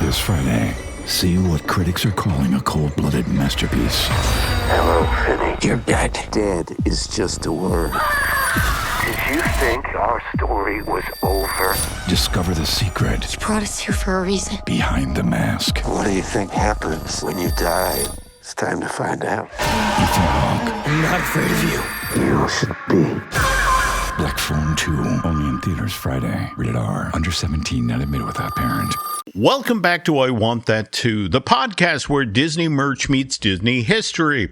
This Friday, see what critics are calling a cold-blooded masterpiece. Hello, Finney. You're dead. Dead is just a word. Did you think our story was over? Discover the secret He brought us here for a reason. behind the mask. What do you think happens when you die? It's time to find out. Ethan Hawke, I'm not afraid of you. You should be. Black Phone 2, only in theaters Friday. Rated R, under 17, not admitted without parent. Welcome back to I Want That Too, the podcast where Disney merch meets Disney history.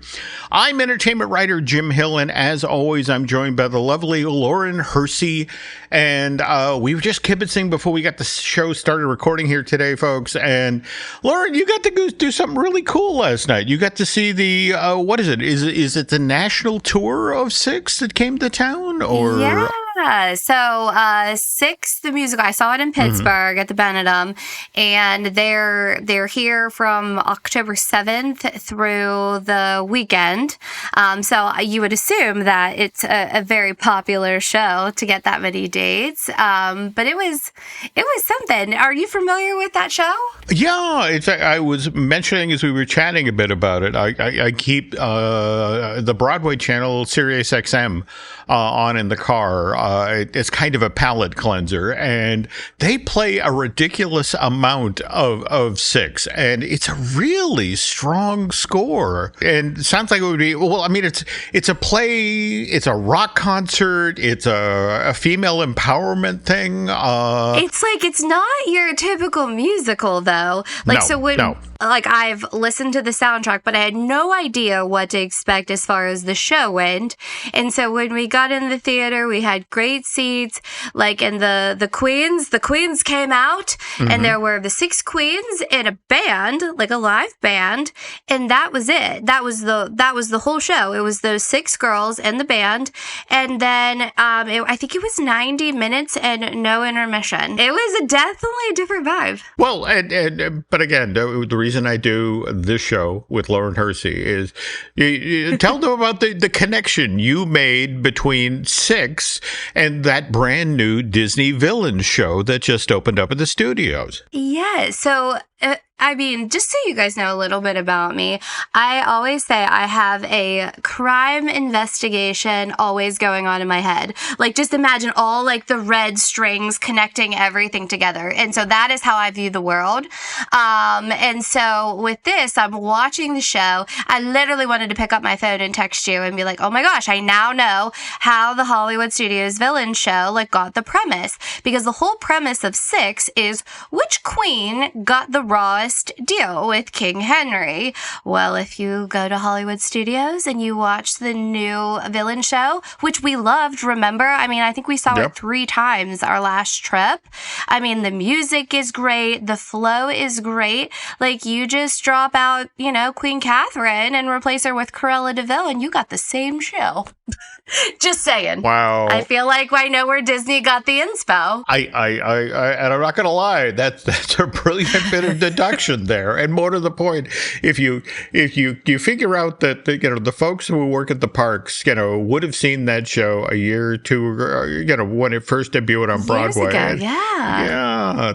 I'm entertainment writer Jim Hill, and as always, I'm joined by the lovely Lauren Hersey. And we were just kibitzing before we got the show started recording here today, folks. And Lauren, you got to go do something really cool last night. You got to see the, what is it? Is it the national tour of Six that came to town? Or Yeah, so Six, the musical, I saw it in Pittsburgh at the Benedum, and they're here from October 7th through the weekend. So you would assume that it's a very popular show to get that many dates. But it was something. Are you familiar with that show? Yeah, I was mentioning as we were chatting a bit about it. I keep the Broadway channel Sirius XM on in the car. It's kind of a palate cleanser, and they play a ridiculous amount of Six, and it's a really strong score. And it sounds like it would be, well, I mean, it's a play, it's a rock concert, it's a female empowerment thing. It's not your typical musical though. Like I've listened to the soundtrack, but I had no idea what to expect as far as the show went. And so when we got in the theater, we had great seats, like, and the queens came out, and there were the six queens in a band, like a live band, and that was it. That was the whole show. It was those six girls and the band, and then I think it was 90 minutes and no intermission. It was definitely a different vibe. Well, but again, the reason I do this show with Lauren Hersey is you tell them about the connection you made between Six and that brand new Disney villain show that just opened up at the studios. Yeah, so I mean, just so you guys know a little bit about me, I always say I have a crime investigation always going on in my head. Like, just imagine all like the red strings connecting everything together. And so that is how I view the world. And so with this, I'm watching the show. I literally wanted to pick up my phone and text you and be like, oh my gosh, I now know how the Hollywood Studios villain show like got the premise. Because the whole premise of Six is which queen got the rawest deal with King Henry. Well, if you go to Hollywood Studios and you watch the new villain show, which we loved, remember? I mean, I think we saw it 3 times our last trip. I mean, the music is great. The flow is great. Like, you just drop out, Queen Catherine and replace her with Cruella de Vil, and you got the same show. Just saying. Wow. I feel like I know where Disney got the inspo. And I'm not going to lie, that's a brilliant bit of deduction there. And more to the point, if you figure out that the folks who work at the parks would have seen that show a year or two when it first debuted on Broadway. Years ago, yeah.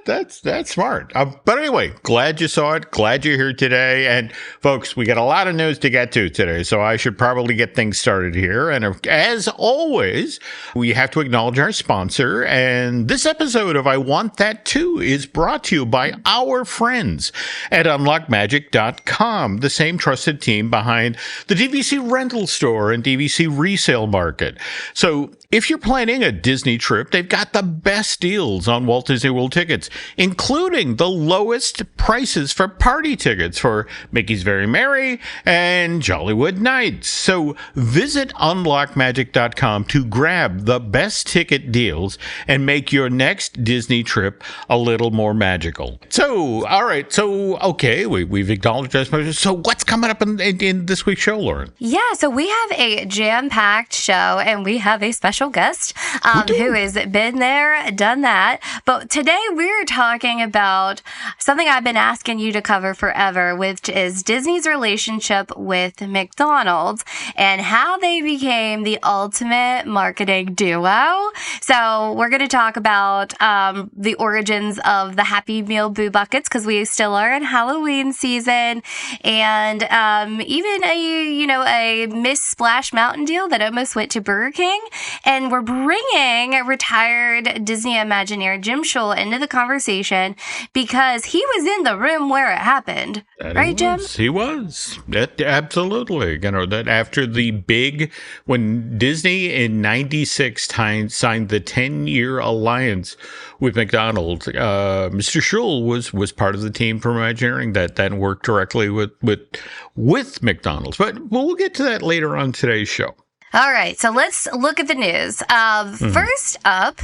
That's smart. But anyway, glad you saw it. Glad you're here today. And folks, we got a lot of news to get to today, so I should probably get things started here. And as always, we have to acknowledge our sponsor. And this episode of I Want That Too is brought to you by our friends at unlockmagic.com, the same trusted team behind the DVC rental store and DVC resale market. So if you're planning a Disney trip, they've got the best deals on Walt Disney World tickets, including the lowest prices for party tickets for Mickey's Very Merry and Jollywood Nights. So visit unlockmagic.com to grab the best ticket deals and make your next Disney trip a little more magical. So, all right. So, okay, we've acknowledged our sponsors. So what's coming up in this week's show, Lauren? Yeah, so we have a jam-packed show, and we have a special special guest who has been there, done that. But today we're talking about something I've been asking you to cover forever, which is Disney's relationship with McDonald's and how they became the ultimate marketing duo. So we're going to talk about the origins of the Happy Meal Boo Buckets, because we still are in Halloween season, and even a Miss Splash Mountain deal that almost went to Burger King. And we're bringing retired Disney Imagineer Jim Shull into the conversation because he was in the room where it happened. Right, Jim? He was. Absolutely. That after when Disney in 96 signed the 10-year alliance with McDonald's, Mr. Shull was part of the team from Imagineering that then worked directly with McDonald's. But we'll get to that later on today's show. All right, so let's look at the news. First up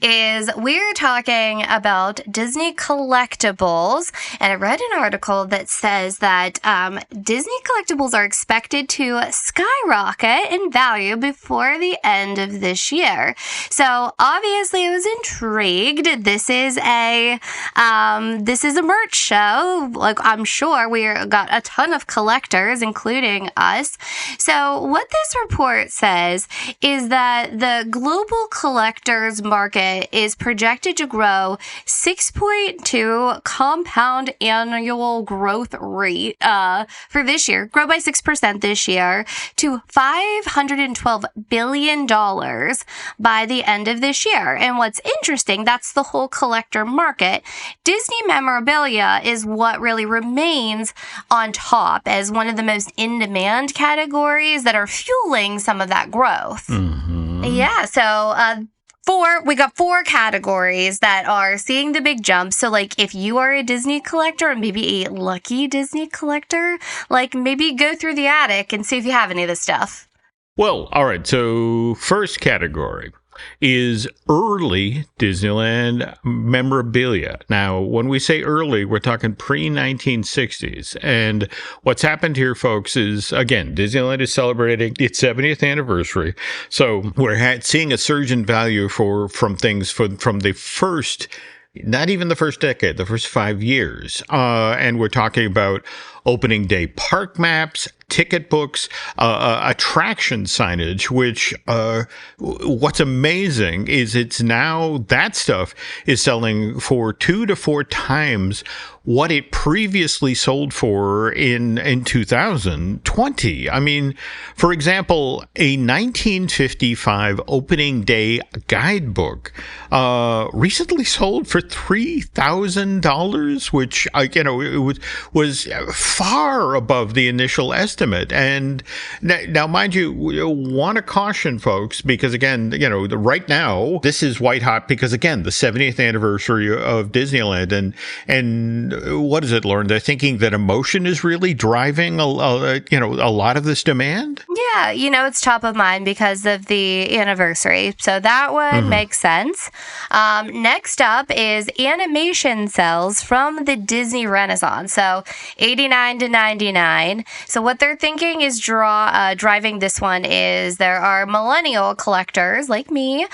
is we're talking about Disney collectibles, and I read an article that says that Disney collectibles are expected to skyrocket in value before the end of this year. So obviously, I was intrigued. This is a merch show. Like, I'm sure we got a ton of collectors, including us. So what this report says is that the global collectors market is projected to grow 6.2 compound annual growth rate for this year, grow by 6% this year to $512 billion by the end of this year. And what's interesting, that's the whole collector market. Disney memorabilia is what really remains on top as one of the most in-demand categories that are fueling some of that growth. Mm-hmm. Yeah, so we got four categories that are seeing the big jump. So, like, if you are a Disney collector, and maybe a lucky Disney collector, like, maybe go through the attic and see if you have any of this stuff. Well, all right, so first category is early Disneyland memorabilia. Now, when we say early, we're talking pre-1960s. And what's happened here, folks, is, again, Disneyland is celebrating its 70th anniversary. So we're seeing a surge in value from things from the first, not even the first decade, the first 5 years. And we're talking about opening day park maps, ticket books, attraction signage, which what's amazing is it's now that stuff is selling for 2 to 4 times what it previously sold for in 2020. I mean, for example, a 1955 opening day guidebook recently sold for $3,000, which it was far above the initial estimate. And now, mind you, want to caution folks, because again, right now this is white hot because again, the 70th anniversary of Disneyland, and what is it, Lauren? They're thinking that emotion is really driving a lot of this demand. Yeah, it's top of mind because of the anniversary, so that would make sense. Next up is animation cells from the Disney Renaissance, so 89 to 99. So what they're thinking is driving this one is there are millennial collectors like me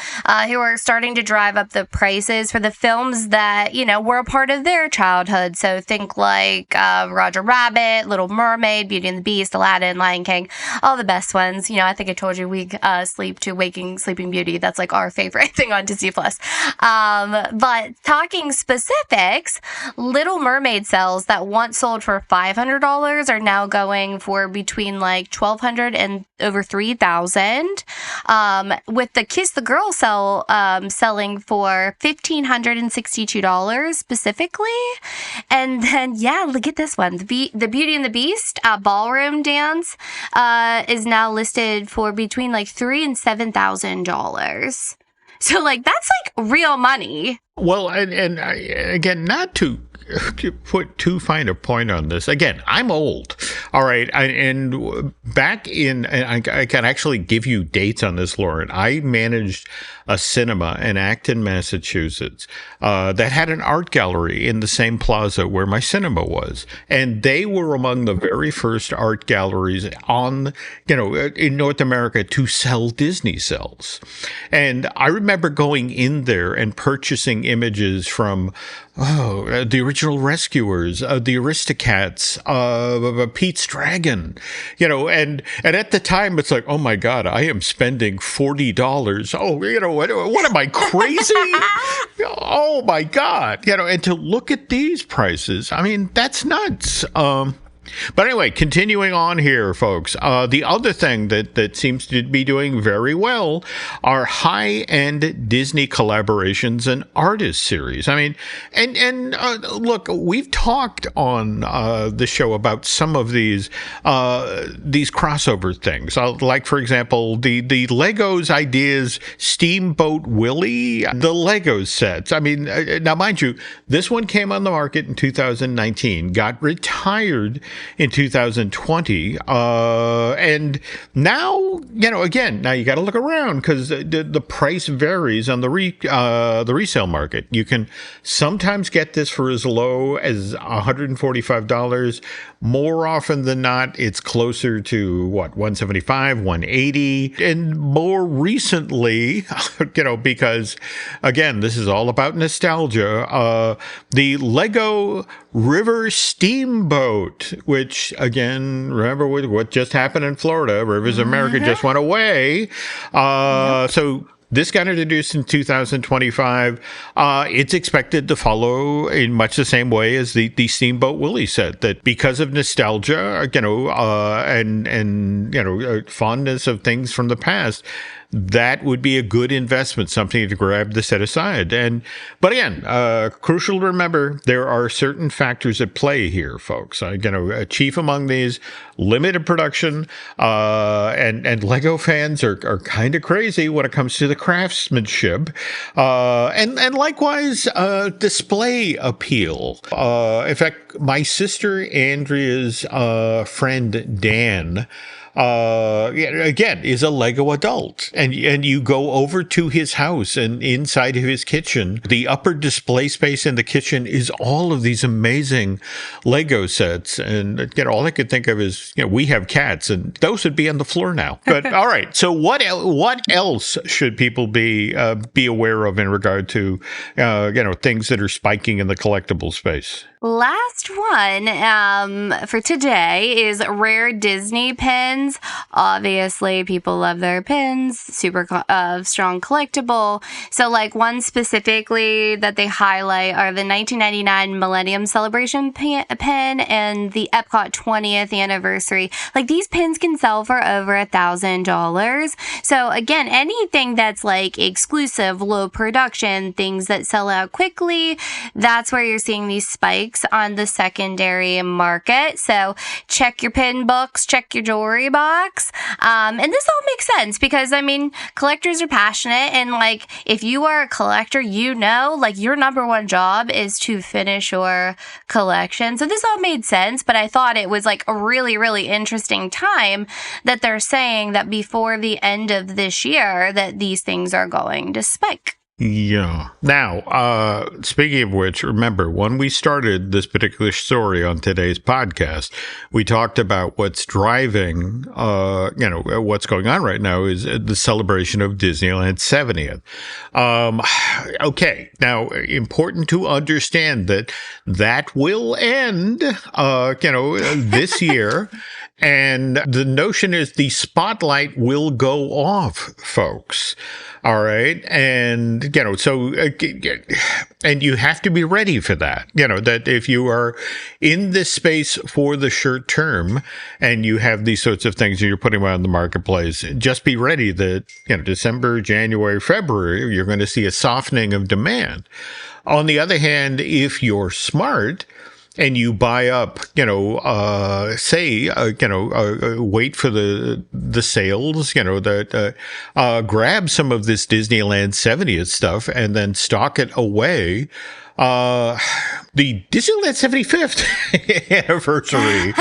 who are starting to drive up the prices for the films that were a part of their childhood. So think like Roger Rabbit, Little Mermaid, Beauty and the Beast, Aladdin, Lion King, all the best ones. I think I told you we sleep to Sleeping Beauty. That's like our favorite thing on Disney Plus. But talking specifics, Little Mermaid cells that once sold for $500 are now going for between like $1,200 and over $3,000. With the Kiss the Girl cell selling for $1,562 specifically. And then, look at this one. The Beauty and the Beast ballroom dance is now listed for between like $3,000 and $7,000. So, like, that's like real money. Well, again, not to put too fine a point on this. Again, I'm old. All right. And back in, and I can actually give you dates on this, Lauren. I managed a cinema in Acton, Massachusetts, that had an art gallery in the same plaza where my cinema was. And they were among the very first art galleries in North America to sell Disney cells. And I remember going in there and purchasing images from the original Rescuers, the Aristocats, Pete's Dragon, and at the time it's like, oh my God, I am spending $40. Oh, what am I, crazy? Oh my God, and to look at these prices, I mean, that's nuts. But anyway, continuing on here, folks, the other thing that seems to be doing very well are high-end Disney collaborations and artist series. I mean, and look, we've talked on the show about some of these crossover things. Like, for example, the Legos Ideas Steamboat Willie, the Lego sets. I mean, now, mind you, this one came on the market in 2019, got retired in 2020, and now again, now you got to look around because the price varies on the resale market. You can sometimes get this for as low as $145. More often than not, it's closer to $175, $180, and more recently, because again, this is all about nostalgia. The Lego River Steamboat, which again, remember what just happened in Florida? Rivers of America just went away. So this got introduced in 2025. It's expected to follow in much the same way as the Steamboat Willie set, that because of nostalgia, and fondness of things from the past, that would be a good investment, something to grab the set aside. But again, crucial to remember, there are certain factors at play here, folks. Chief among these, limited production, and Lego fans are kind of crazy when it comes to the craftsmanship, and likewise, display appeal. In fact, my sister Andrea's friend Dan, again, is a Lego adult, and you go over to his house, and inside of his kitchen, the upper display space in the kitchen is all of these amazing Lego sets. And all I could think of is, we have cats, and those would be on the floor now. But all right, so what else should people be aware of in regard to things that are spiking in the collectible space? Last one for today is rare Disney pins. Obviously, people love their pins. Super strong collectible. So, like, one specifically that they highlight are the 1999 Millennium Celebration pin and the Epcot 20th anniversary. Like, these pins can sell for over $1,000. So, again, anything that's like exclusive, low production, things that sell out quickly, that's where you're seeing these spikes on the secondary market. So check your pin books, check your jewelry box. And this all makes sense because, I mean, collectors are passionate, and like, if you are a collector, like, your number one job is to finish your collection. So this all made sense, but I thought it was like a really, really interesting time that they're saying that before the end of this year that these things are going to spike. Yeah. Now, speaking of which, remember, when we started this particular story on today's podcast, we talked about what's driving, what's going on right now is the celebration of Disneyland's 70th. Okay. Now, important to understand that will end, this year. And the notion is the spotlight will go off, folks. All right. And, so, and you have to be ready for that. That if you are in this space for the short term and you have these sorts of things that you're putting around the marketplace, just be ready that, December, January, February, you're going to see a softening of demand. On the other hand, if you're smart, and you buy up, wait for the sales, grab some of this Disneyland 70th stuff and then stock it away. The Disneyland 75th anniversary,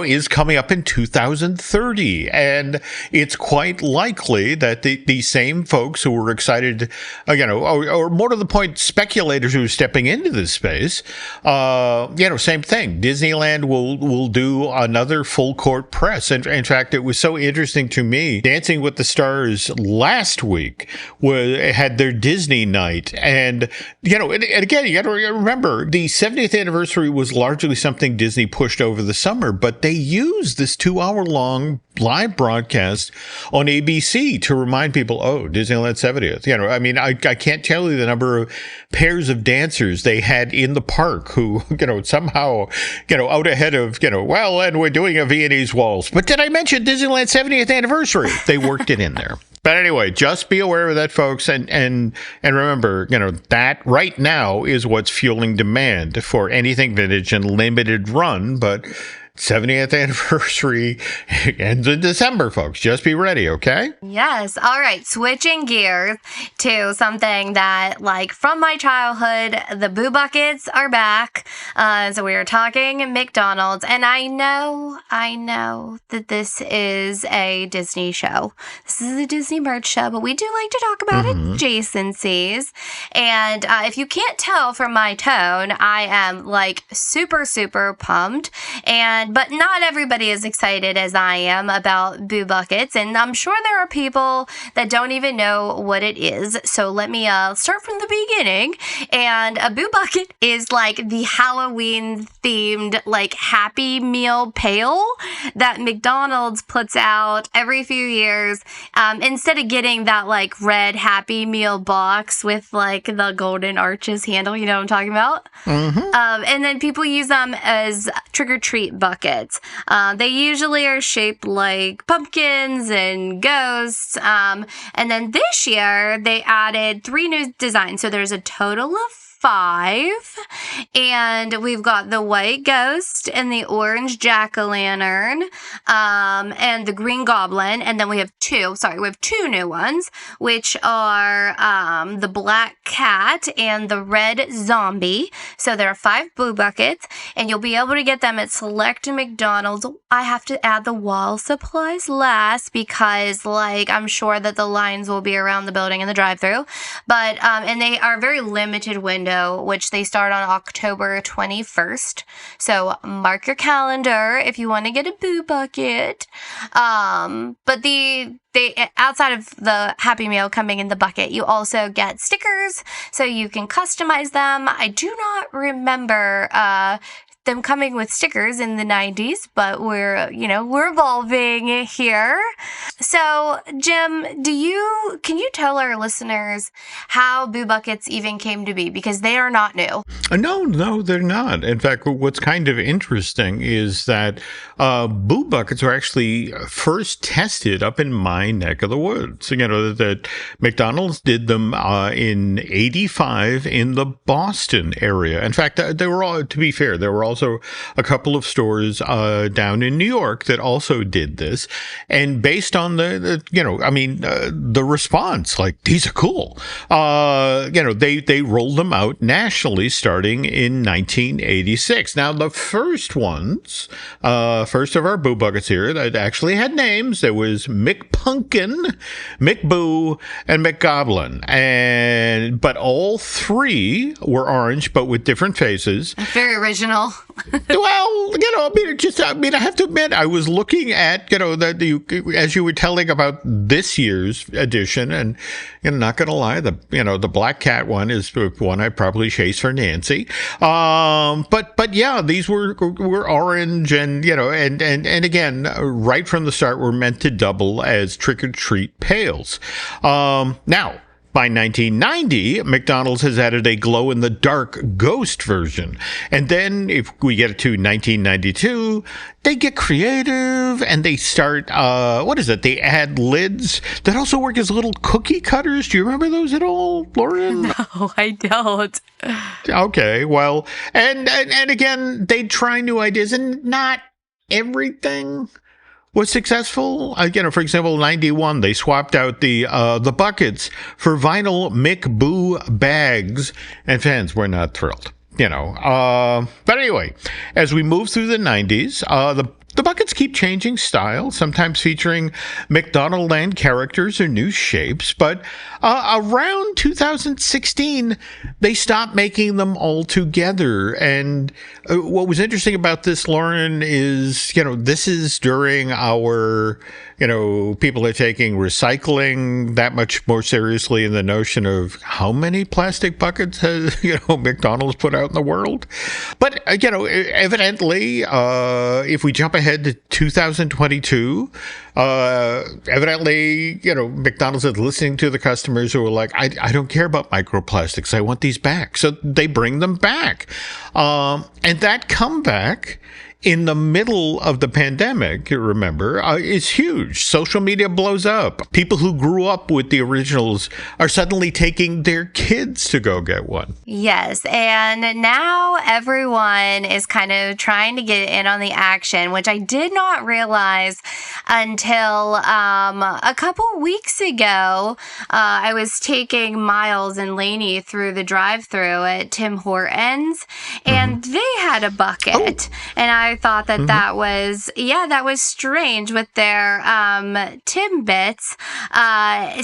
is coming up in 2030. And it's quite likely that the same folks who were excited, or more to the point, speculators who are stepping into this space, same thing. Disneyland will do another full court press. And in fact, it was so interesting to me. Dancing with the Stars last week had their Disney night. And, and again, you got to remember the 70th anniversary was largely something Disney pushed over the summer, but they used this 2-hour-long live broadcast on ABC to remind people, Disneyland 70th. I can't tell you the number of pairs of dancers they had in the park who, somehow, out ahead of, and we're doing a Viennese waltz. But did I mention Disneyland 70th anniversary? They worked it in there. But anyway, just be aware of that, folks, and remember, that right now is what's fueling demand for anything vintage and limited run, but 70th anniversary ends in December, folks. Just be ready, okay? Yes. All right. Switching gears to something that, from my childhood, the Boo Buckets are back. So we are talking McDonald's. And I know that this is a Disney show. This is a Disney merch show, but we do like to talk about adjacencies. And if you can't tell from my tone, I am, super, super pumped. But not everybody is excited as I am about Boo Buckets, and I'm sure there are people that don't even know what it is. So let me start from the beginning. And a Boo Bucket is the Halloween-themed Happy Meal pail that McDonald's puts out every few years. Instead of getting that red Happy Meal box with the golden arches handle, you know what I'm talking about? And then people use them as trick-or-treat buckets. They usually are shaped like pumpkins and ghosts. And then this year, they added 3 new designs. So there's a total of 5, and we've got the white ghost and the orange jack-o'-lantern, and the green goblin, and then we have 2 new ones, which are the black cat and the red zombie. So there are 5 Boo Buckets, and you'll be able to get them at select McDonald's. I have to add the wall supplies last because I'm sure that the lines will be around the building in the drive-thru, but and they are very limited window, which they start on October 21st. So mark your calendar if you want to get a Boo Bucket. But they outside of the Happy Meal coming in the bucket, you also get stickers so you can customize them. I do not remember them coming with stickers in the 90s, but we're evolving here. So, Jim, can you tell our listeners how Boo Buckets even came to be? Because they are not new. No, they're not. In fact, what's kind of interesting is that Boo Buckets were actually first tested up in my neck of the woods. That McDonald's did them in 85 in the Boston area. In fact, they were all, to be fair, there were also a couple of stores down in New York that also did this. And based on the response, these are cool. They rolled them out nationally starting in 1986. Now, the first ones, first of our Boo Buckets here that actually had names, there was McPumpkin, McBoo, and McGoblin. But all 3 were orange, but with different faces. Very original. Well, I have to admit, I was looking at, as you were telling about this year's edition, and not going to lie, the black cat one is one I probably chase for Nancy. But yeah, these were orange, and again, right from the start, were meant to double as trick or treat pails. Now, By 1990, McDonald's has added a glow-in-the-dark ghost version. And then if we get to 1992, they get creative and they start, they add lids that also work as little cookie cutters. Do you remember those at all, Lauren? No, I don't. Okay, well, and again, they try new ideas and not everything was successful. For example, 91, they swapped out the buckets for vinyl Mick Boo bags, and fans were not thrilled. But anyway, as we move through the 90s, the buckets keep changing style, sometimes featuring McDonaldland characters or new shapes. But around 2016, they stopped making them all together. And what was interesting about this, Lauren, is, this is during our, people are taking recycling that much more seriously in the notion of how many plastic buckets has, McDonald's put out in the world. But, evidently, if we jump ahead to 2022, evidently, McDonald's is listening to the customers who are like, I don't care about microplastics. I want these back. So they bring them back. And that comeback in the middle of the pandemic, remember, is huge. Social media blows up. People who grew up with the originals are suddenly taking their kids to go get one. Yes, and now everyone is kind of trying to get in on the action, which I did not realize until a couple weeks ago. I was taking Miles and Lainey through the drive-thru at Tim Hortons, and they had a bucket, and I thought that that was strange with their Timbits.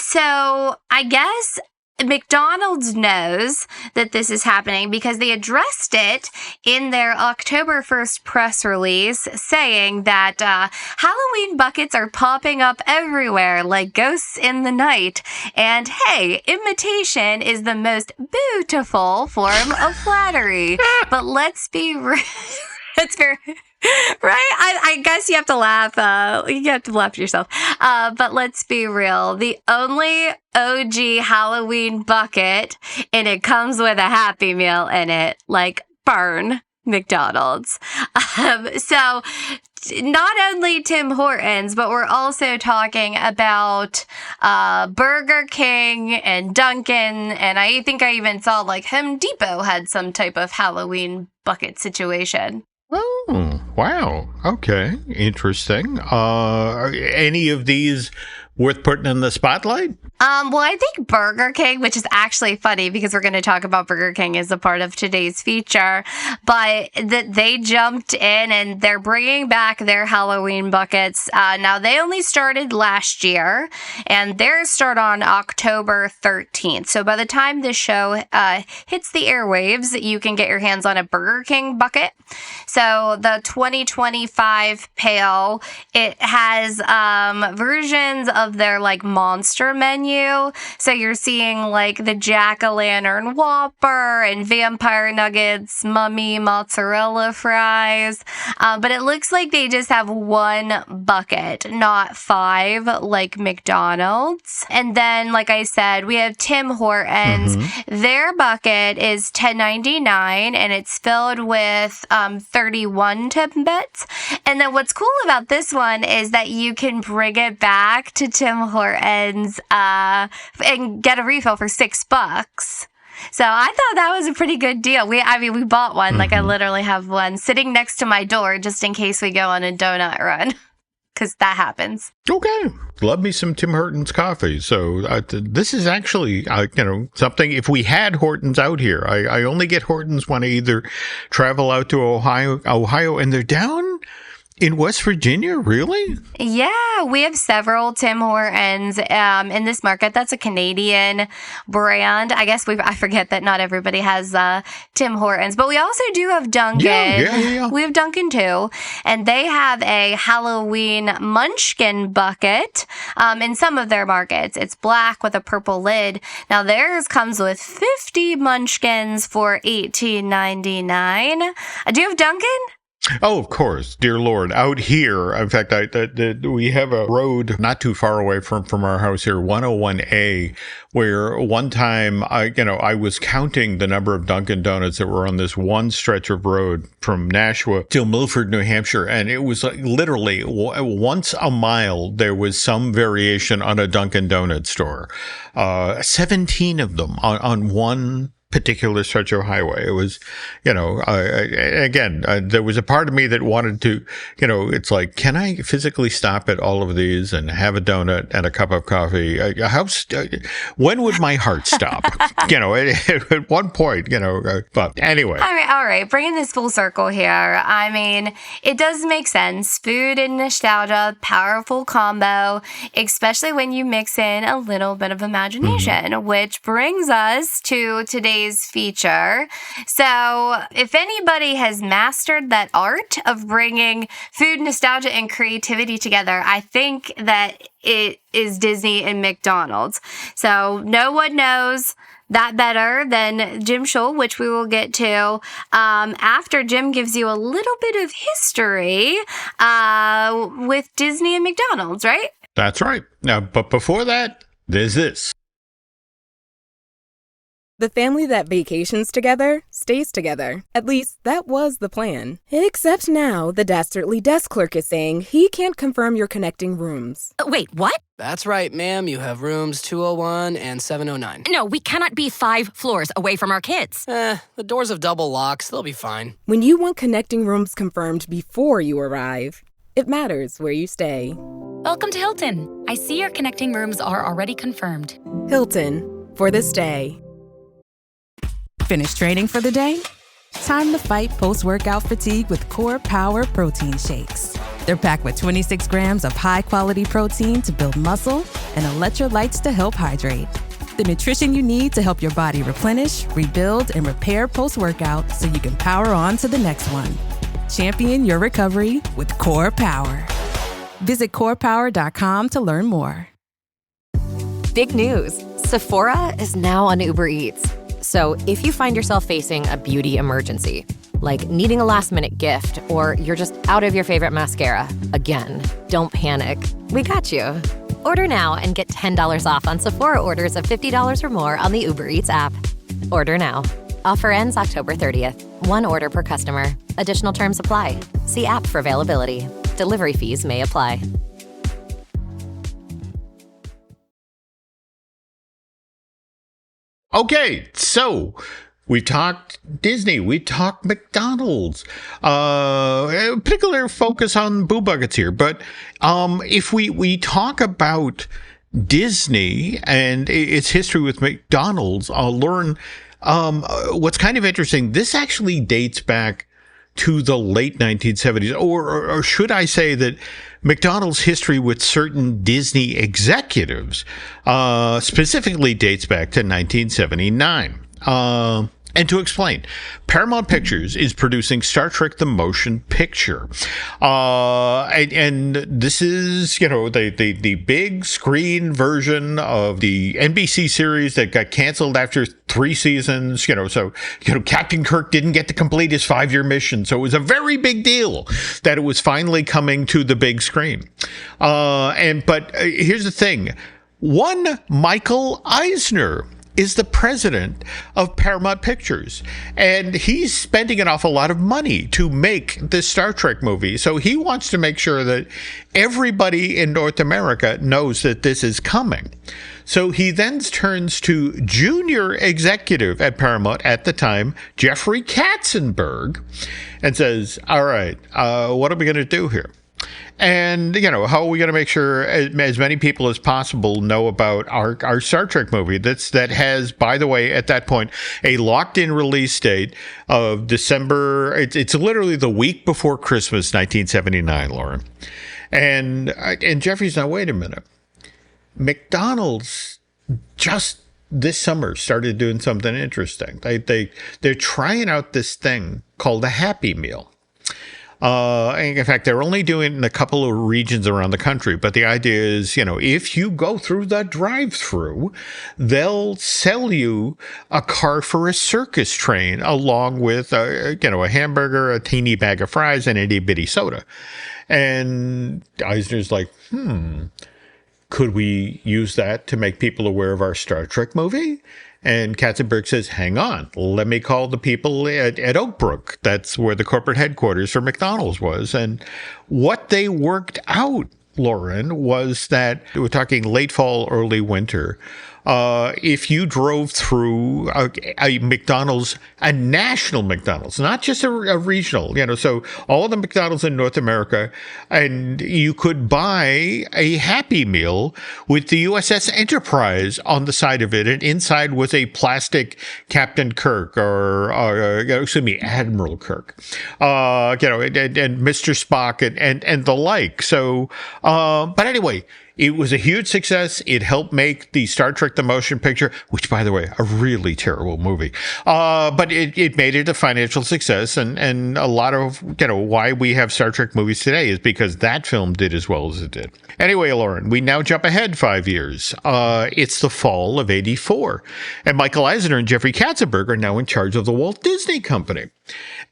So I guess McDonald's knows that this is happening because they addressed it in their October 1st press release, saying that Halloween buckets are popping up everywhere like ghosts in the night. And hey, imitation is the most beautiful form of flattery. But let's be real. It's very... Right? I guess you have to laugh. You have to laugh at yourself. But let's be real. The only OG Halloween bucket, and it comes with a Happy Meal in it, like burn McDonald's. So not only Tim Hortons, but we're also talking about Burger King and Dunkin', and I think I even saw like Home Depot had some type of Halloween bucket situation. Oh, wow. Okay. Interesting. Are any of these worth putting in the spotlight? Well, I think Burger King, which is actually funny because we're going to talk about Burger King as a part of today's feature, but that they jumped in and they're bringing back their Halloween buckets. Now, they only started last year, and theirs start on October 13th. So by the time this show hits the airwaves, you can get your hands on a Burger King bucket. So the 2025 pail, it has versions of their like monster menu. So you're seeing like the Jack-o'-lantern Whopper and Vampire Nuggets, Mummy Mozzarella fries. But it looks like they just have one bucket, not 5 like McDonald's. And then, like I said, we have Tim Hortons. Their bucket is $10.99 and it's filled with 31 Timbits. And then what's cool about this one is that you can bring it back to Tim Hortons and get a refill for $6. So I thought that was a pretty good deal. We bought one. Like I literally have one sitting next to my door just in case we go on a donut run, because that happens. Okay. Love me some Tim Hortons coffee. So this is actually, something, if we had Hortons out here, I only get Hortons when I either travel out to Ohio, and they're down in West Virginia, really? Yeah, we have several Tim Hortons in this market. That's a Canadian brand. I guess I forget that not everybody has Tim Hortons, but we also do have Dunkin'. Yeah. We have Dunkin' too, and they have a Halloween Munchkin bucket in some of their markets. It's black with a purple lid. Now theirs comes with 50 Munchkins for $18.99. Do you have Dunkin'? Oh, of course, dear Lord. Out here, in fact, we have a road not too far away from our house here, 101A, where one time I was counting the number of Dunkin' Donuts that were on this one stretch of road from Nashua till Milford, New Hampshire, and it was like literally once a mile there was some variation on a Dunkin' Donut store. 17 of them on one particular stretch of highway. It was, there was a part of me that wanted to, it's like, can I physically stop at all of these and have a donut and a cup of coffee? When would my heart stop? At one point, but anyway. All right. Bringing this full circle here. I mean, it does make sense. Food and nostalgia, powerful combo, especially when you mix in a little bit of imagination, which brings us to today's feature. So if anybody has mastered that art of bringing food, nostalgia, and creativity together, I think that it is Disney and McDonald's. So no one knows that better than Jim Shull, which we will get to after Jim gives you a little bit of history with Disney and McDonald's, right? That's right. Now, but before that, there's this. The family that vacations together stays together. At least, that was the plan. Except now, the dastardly desk clerk is saying he can't confirm your connecting rooms. Wait, what? That's right, ma'am. You have rooms 201 and 709. No, we cannot be 5 floors away from our kids. The doors have double locks. They'll be fine. When you want connecting rooms confirmed before you arrive, it matters where you stay. Welcome to Hilton. I see your connecting rooms are already confirmed. Hilton, for the stay. Finished training for the day? Time to fight post-workout fatigue with Core Power Protein Shakes. They're packed with 26 grams of high-quality protein to build muscle and electrolytes to help hydrate. The nutrition you need to help your body replenish, rebuild, and repair post-workout so you can power on to the next one. Champion your recovery with Core Power. Visit corepower.com to learn more. Big news. Sephora is now on Uber Eats. So if you find yourself facing a beauty emergency, like needing a last-minute gift, or you're just out of your favorite mascara, again, don't panic. We got you. Order now and get $10 off on Sephora orders of $50 or more on the Uber Eats app. Order now. Offer ends October 30th. 1 order per customer. Additional terms apply. See app for availability. Delivery fees may apply. Okay, so we talked Disney, we talked McDonald's, particular focus on Boo Buckets here. But if we talk about Disney and its history with McDonald's, I'll learn what's kind of interesting. This actually dates back to the late 1970s, or should I say that McDonald's history with certain Disney executives specifically dates back to 1979. And to explain, Paramount Pictures is producing Star Trek the Motion Picture. And this is, the big screen version of the NBC series that got canceled after 3 seasons. So Captain Kirk didn't get to complete his 5-year mission. So it was a very big deal that it was finally coming to the big screen. But here's the thing. One Michael Eisner is the president of Paramount Pictures, and he's spending an awful lot of money to make this Star Trek movie. So he wants to make sure that everybody in North America knows that this is coming. So he then turns to junior executive at Paramount at the time, Jeffrey Katzenberg, and says, all right, what are we going to do here? And, how are we going to make sure as many people as possible know about our Star Trek movie that has, by the way, at that point, a locked-in release date of December. It's literally the week before Christmas, 1979, Lauren. And Jeffrey's now, wait a minute. McDonald's just this summer started doing something interesting. They're trying out this thing called a Happy Meal. And in fact, they're only doing it in a couple of regions around the country. But the idea is, if you go through the drive-through, they'll sell you a car for a circus train along with, a hamburger, a teeny bag of fries, and an itty-bitty soda. And Eisner's like, could we use that to make people aware of our Star Trek movie? And Katzenberg says, hang on, let me call the people at Oak Brook. That's where the corporate headquarters for McDonald's was. And what they worked out, Lauren, was that we're talking late fall, early winter. If you drove through a McDonald's, a national McDonald's, not just a regional, so all the McDonald's in North America, and you could buy a Happy Meal with the USS Enterprise on the side of it, and inside was a plastic Captain Kirk or Admiral Kirk, and Mr. Spock and the like. So, but anyway, it was a huge success. It helped make the Star Trek The Motion Picture, which, by the way, a really terrible movie. But it made it a financial success. And a lot of, why we have Star Trek movies today is because that film did as well as it did. Anyway, Lauren, we now jump ahead 5 years. It's the fall of '84. And Michael Eisner and Jeffrey Katzenberg are now in charge of the Walt Disney Company.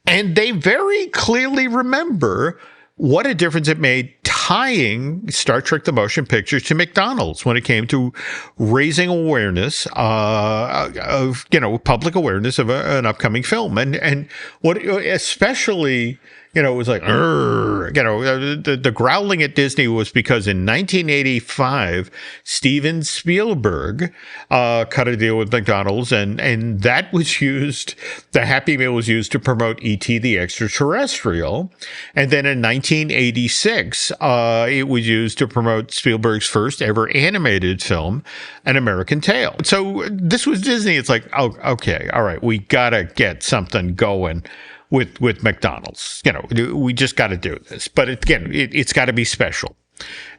And they very clearly remember what a difference it made tying Star Trek The Motion Picture to McDonald's when it came to raising awareness of public awareness of an upcoming film. And what especially, it was like, the growling at Disney was because in 1985, Steven Spielberg cut a deal with McDonald's, and that was used, the Happy Meal was used to promote E.T. the Extraterrestrial. And then in 1986, it was used to promote Spielberg's first ever animated film, An American Tail. So this was Disney. It's like, oh, okay, all right, we gotta get something going with McDonald's. We just got to do this. But again, it's got to be special.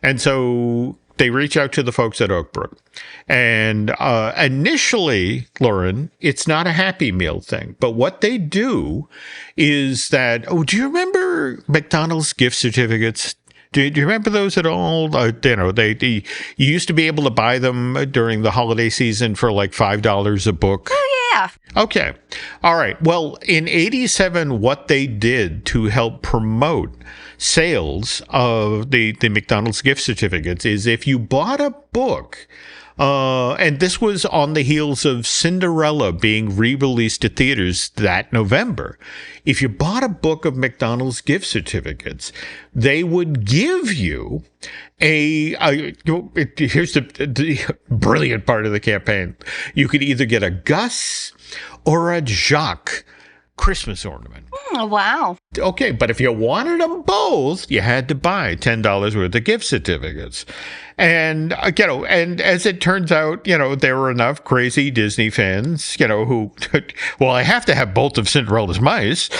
And so they reach out to the folks at Oak Brook. And initially, Lauren, it's not a Happy Meal thing. But what they do is that, do you remember McDonald's gift certificates? Do you remember those at all? You used to be able to buy them during the holiday season for like $5 a book. Oh, yeah. Okay. All right. Well, in '87, what they did to help promote sales of the McDonald's gift certificates is if you bought a book, and this was on the heels of Cinderella being re-released to theaters that November. If you bought a book of McDonald's gift certificates, they would give you here's the brilliant part of the campaign. You could either get a Gus or a Jacques Christmas ornament. Oh, wow. Okay, but if you wanted them both, you had to buy $10 worth of gift certificates. And, and as it turns out, there were enough crazy Disney fans, who, well, I have to have both of Cinderella's mice,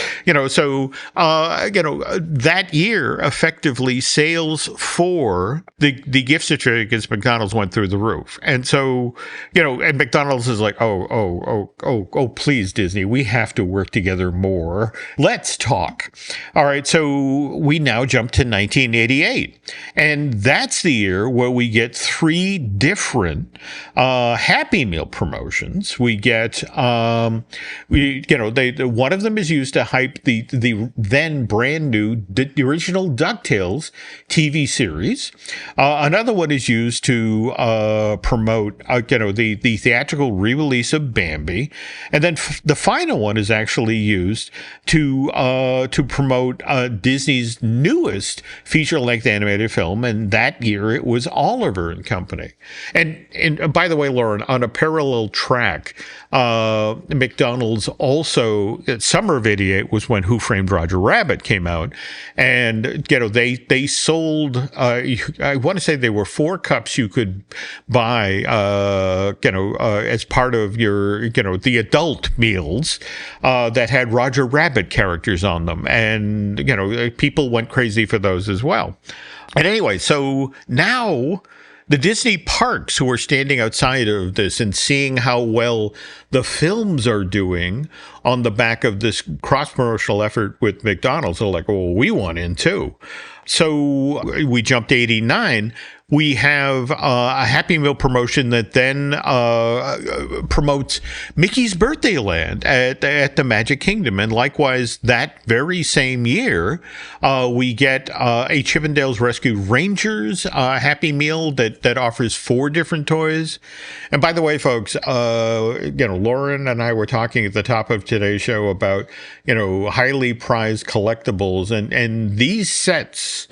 so, that year, effectively, sales for the gift certificates McDonald's went through the roof. And so, and McDonald's is like, oh, please, Disney, we have to work together more. Let's talk. All right. So we now jump to 1988. And that's the year where we get three different Happy Meal promotions. We get, one of them is used to hype the then brand new, the original DuckTales TV series. Another one is used to promote, the theatrical re-release of Bambi. And then the final one is actually used to promote Disney's newest feature-length animated film, and that year it was Oliver and Company. And by the way, Lauren, on a parallel track, McDonald's also, summer of '88 was when Who Framed Roger Rabbit came out, and they sold, I want to say there were 4 cups you could buy, as part of your, the adult meals that had Roger Rabbit characters on them, and people went crazy for those as well. And anyway, so now the Disney parks who are standing outside of this and seeing how well the films are doing on the back of this cross-promotional effort with McDonald's. They're like, well, we want in too. So we jumped to 89. We have a Happy Meal promotion that then promotes Mickey's Birthday Land at the Magic Kingdom. And likewise, that very same year, we get a Chippendales Rescue Rangers Happy Meal that offers 4 different toys. And by the way, folks, Lauren and I were talking at the top of today's show about, highly prized collectibles and these sets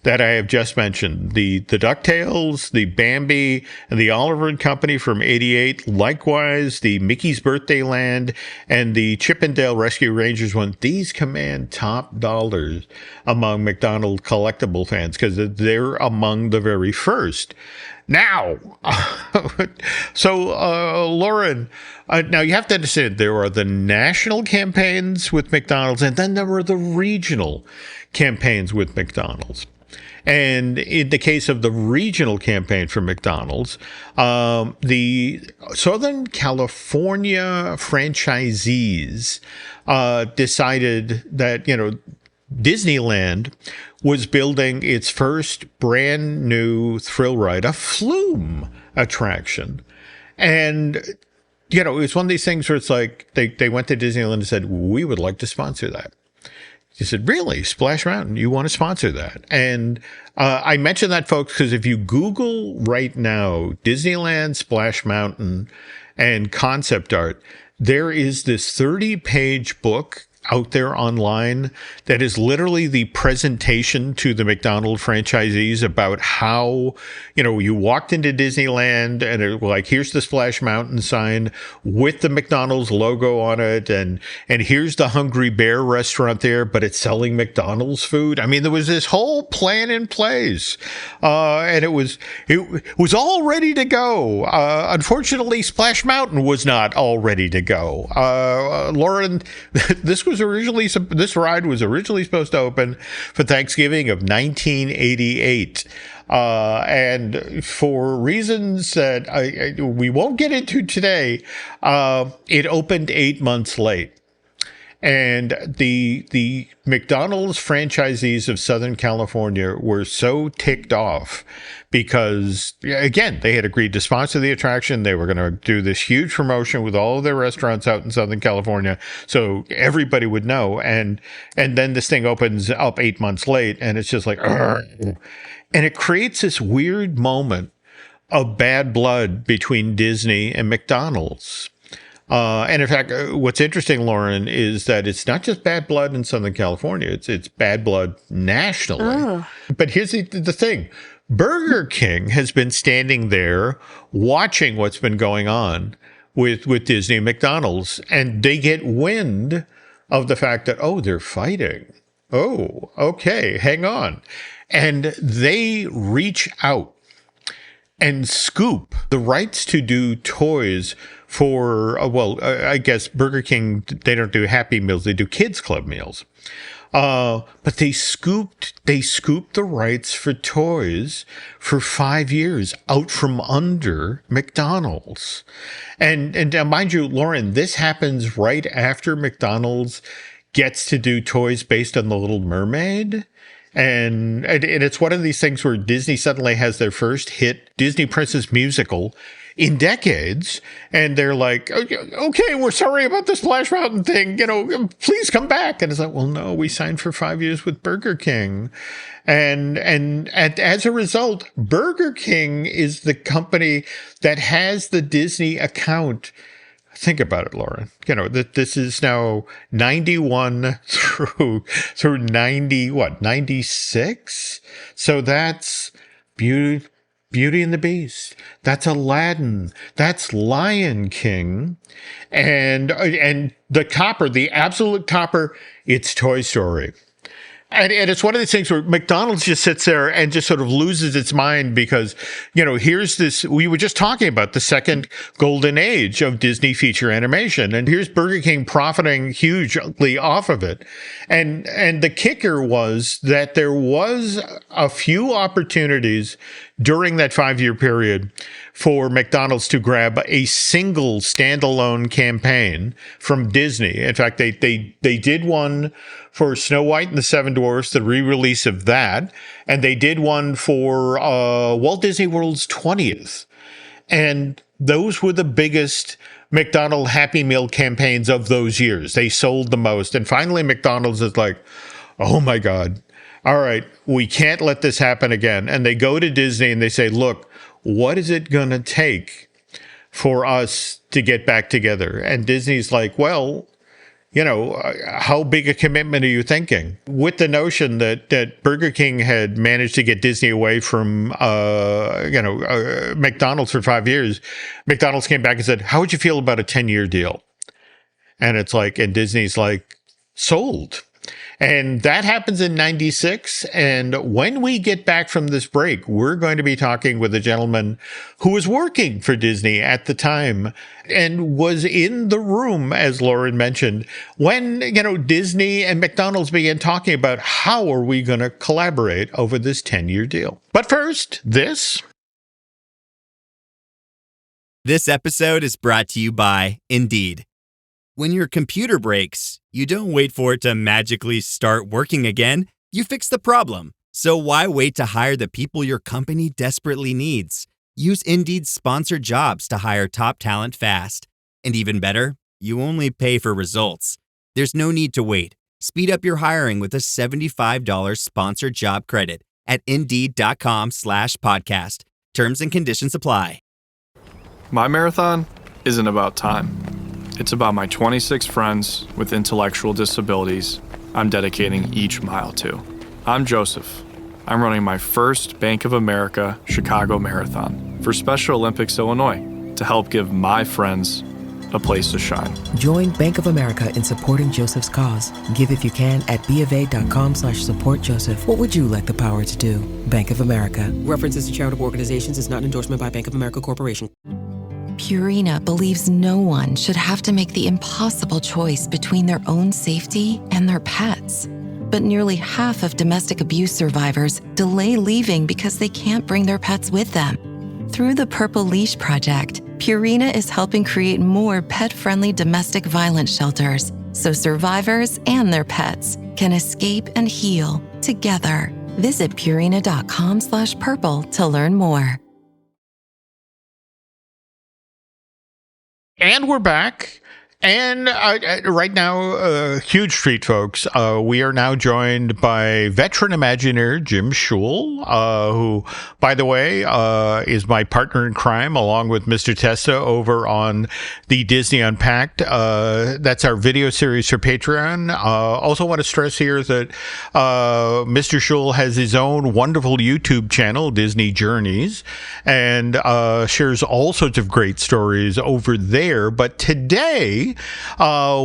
that I have just mentioned, the DuckTales, the Bambi, and the Oliver and Company from 88, likewise, the Mickey's Birthday Land and the Chippendale Rescue Rangers one, these command top dollars among McDonald's collectible fans because they're among the very first. Now, Lauren, now you have to understand there are the national campaigns with McDonald's and then there were the regional campaigns with McDonald's. And in the case of the regional campaign for McDonald's, the Southern California franchisees decided that, Disneyland was building its first brand new thrill ride, a Flume attraction. And, it was one of these things where it's like they went to Disneyland and said, we would like to sponsor that. He said, really? Splash Mountain, you want to sponsor that? And I mention that, folks, because if you Google right now, Disneyland, Splash Mountain, and concept art, there is this 30-page book out there online that is literally the presentation to the McDonald's franchisees about how, you walked into Disneyland and it was like, here's the Splash Mountain sign with the McDonald's logo on it. And here's the Hungry Bear restaurant there, but it's selling McDonald's food. I mean, there was this whole plan in place. And it was all ready to go. Unfortunately, Splash Mountain was not all ready to go. Lauren, this ride was originally supposed to open for Thanksgiving of 1988. And for reasons that we won't get into today, it opened 8 months late. And the McDonald's franchisees of Southern California were so ticked off because, again, they had agreed to sponsor the attraction. They were going to do this huge promotion with all of their restaurants out in Southern California so everybody would know. And then this thing opens up 8 months late, and it's just like, Argh. And it creates this weird moment of bad blood between Disney and McDonald's. And in fact, what's interesting, Lauren, is that it's not just bad blood in Southern California. It's bad blood nationally. Oh. But here's the thing. Burger King has been standing there watching what's been going on with Disney and McDonald's, and they get wind of the fact that, they're fighting. Oh, okay, hang on. And they reach out and scoop the rights to do toys for, I guess Burger King, they don't do Happy Meals, they do Kids Club meals. But they scooped the rights for toys for 5 years out from under McDonald's. And mind you, Lauren, this happens right after McDonald's gets to do toys based on The Little Mermaid. And it's one of these things where Disney suddenly has their first hit Disney Princess musical in decades. And they're like, okay, we're sorry about the Splash Mountain thing. Please come back. And it's like, well, no, we signed for 5 years with Burger King. And as a result, Burger King is the company that has the Disney account. Think about it, Lauren. This is now 91 through 96? So that's Beauty and the Beast. That's Aladdin. That's Lion King. And the topper, the absolute topper, it's Toy Story. And it's one of these things where McDonald's just sits there and just sort of loses its mind because, here's this, we were just talking about the second golden age of Disney feature animation. And here's Burger King profiting hugely off of it. And the kicker was that there was a few opportunities during that 5-year period for McDonald's to grab a single standalone campaign from Disney. In fact, they did one for Snow White and the Seven Dwarfs, the re-release of that, and they did one for Walt Disney World's 20th. And those were the biggest McDonald's Happy Meal campaigns of those years. They sold the most. And finally, McDonald's is like, oh my God, all right, we can't let this happen again. And they go to Disney and they say, look, what is it going to take for us to get back together? And Disney's like, well, how big a commitment are you thinking? With the notion that Burger King had managed to get Disney away from, McDonald's for 5 years, McDonald's came back and said, how would you feel about a 10-year deal? And it's like, and Disney's like, sold. And that happens in 96. And when we get back from this break, we're going to be talking with a gentleman who was working for Disney at the time and was in the room, as Lauren mentioned, when, Disney and McDonald's began talking about how are we going to collaborate over this 10-year deal. But first, this. This episode is brought to you by Indeed. When your computer breaks, you don't wait for it to magically start working again. You fix the problem. So why wait to hire the people your company desperately needs? Use Indeed's sponsored jobs to hire top talent fast. And even better, you only pay for results. There's no need to wait. Speed up your hiring with a $75 sponsored job credit at Indeed.com/podcast. Terms and conditions apply. My marathon isn't about time. It's about my 26 friends with intellectual disabilities I'm dedicating each mile to. I'm Joseph. I'm running my first Bank of America Chicago Marathon for Special Olympics Illinois to help give my friends a place to shine. Join Bank of America in supporting Joseph's cause. Give if you can at BofA.com/supportjoseph. What would you like the power to do? Bank of America. References to charitable organizations is not an endorsement by Bank of America Corporation. Purina believes no one should have to make the impossible choice between their own safety and their pets. But nearly half of domestic abuse survivors delay leaving because they can't bring their pets with them. Through the Purple Leash Project, Purina is helping create more pet-friendly domestic violence shelters so survivors and their pets can escape and heal together. Visit Purina.com/purple to learn more. And we're back. And right now, a huge treat, folks. We are now joined by veteran Imagineer Jim Shull, who, by the way, is my partner in crime, along with Mr. Testa over on the Disney Unpacked. That's our video series for Patreon. Also want to stress here that Mr. Shull has his own wonderful YouTube channel, Disney Journeys, and shares all sorts of great stories over there. But today,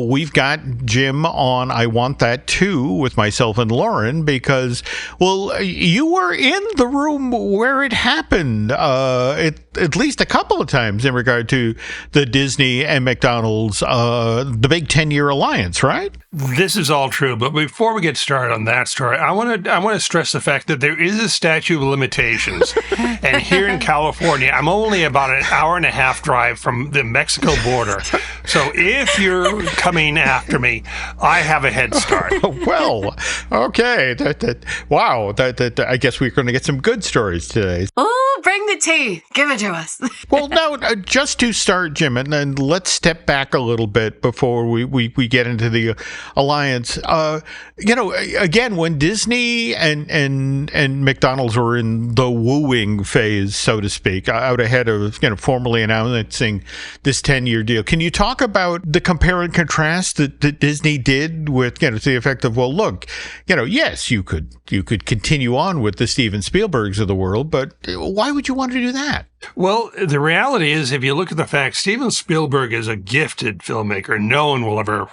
we've got Jim on I Want That Too with myself and Lauren because, well, you were in the room where it happened at least a couple of times in regard to the Disney and McDonald's, the big 10-year alliance, right? This is all true, but before we get started on that story, I want to stress the fact that there is a statute of limitations. And here in California, I'm only about an hour and a half drive from the Mexico border. So if you're coming after me, I have a head start. Well, okay. Wow. I guess we're going to get some good stories today. Oh, bring the tea. Give it to us. Well, now, just to start, Jim, and then let's step back a little bit before we get into the alliance. Again, when Disney and McDonald's were in the wooing phase, so to speak, out ahead of formally announcing this 10-year deal, can you talk about the compare and contrast that Disney did with to the effect of, well, look, yes, you could continue on with the Steven Spielbergs of the world, but why would you want to do that? Well, the reality is, if you look at the facts, Steven Spielberg is a gifted filmmaker. No one will ever,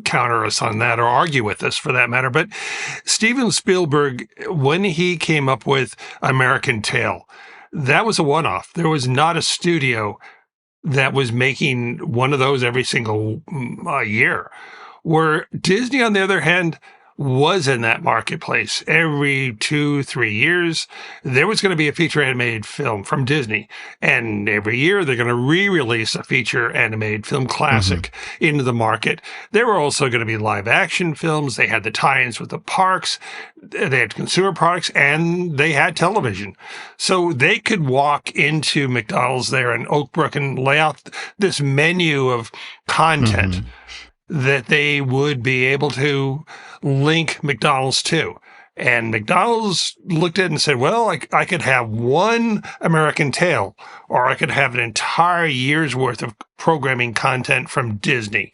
counter us on that or argue with us for that matter. But Steven Spielberg, when he came up with American Tail, that was a one-off. There was not a studio that was making one of those every single year. Where Disney, on the other hand, was in that marketplace. Every 2-3 years, there was going to be a feature animated film from Disney. And every year, they're going to re-release a feature animated film classic into the market. There were also going to be live action films. They had the tie-ins with the parks. They had consumer products, and they had television. So they could walk into McDonald's there in Oak Brook and lay out this menu of content that they would be able to link McDonald's to. And McDonald's looked at it and said, well, I could have one American Tail, or I could have an entire year's worth of programming content from Disney.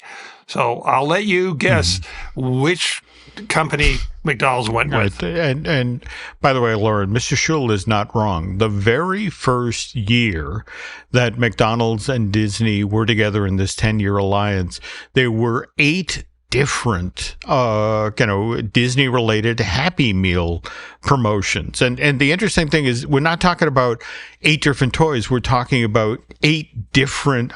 So I'll let you guess which company McDonald's went with. And by the way, Lauren, Mr. Shull is not wrong. The very first year that McDonald's and Disney were together in this 10-year alliance, there were 8 different, Disney-related Happy Meal promotions. And the interesting thing is we're not talking about 8 different toys. We're talking about 8 different,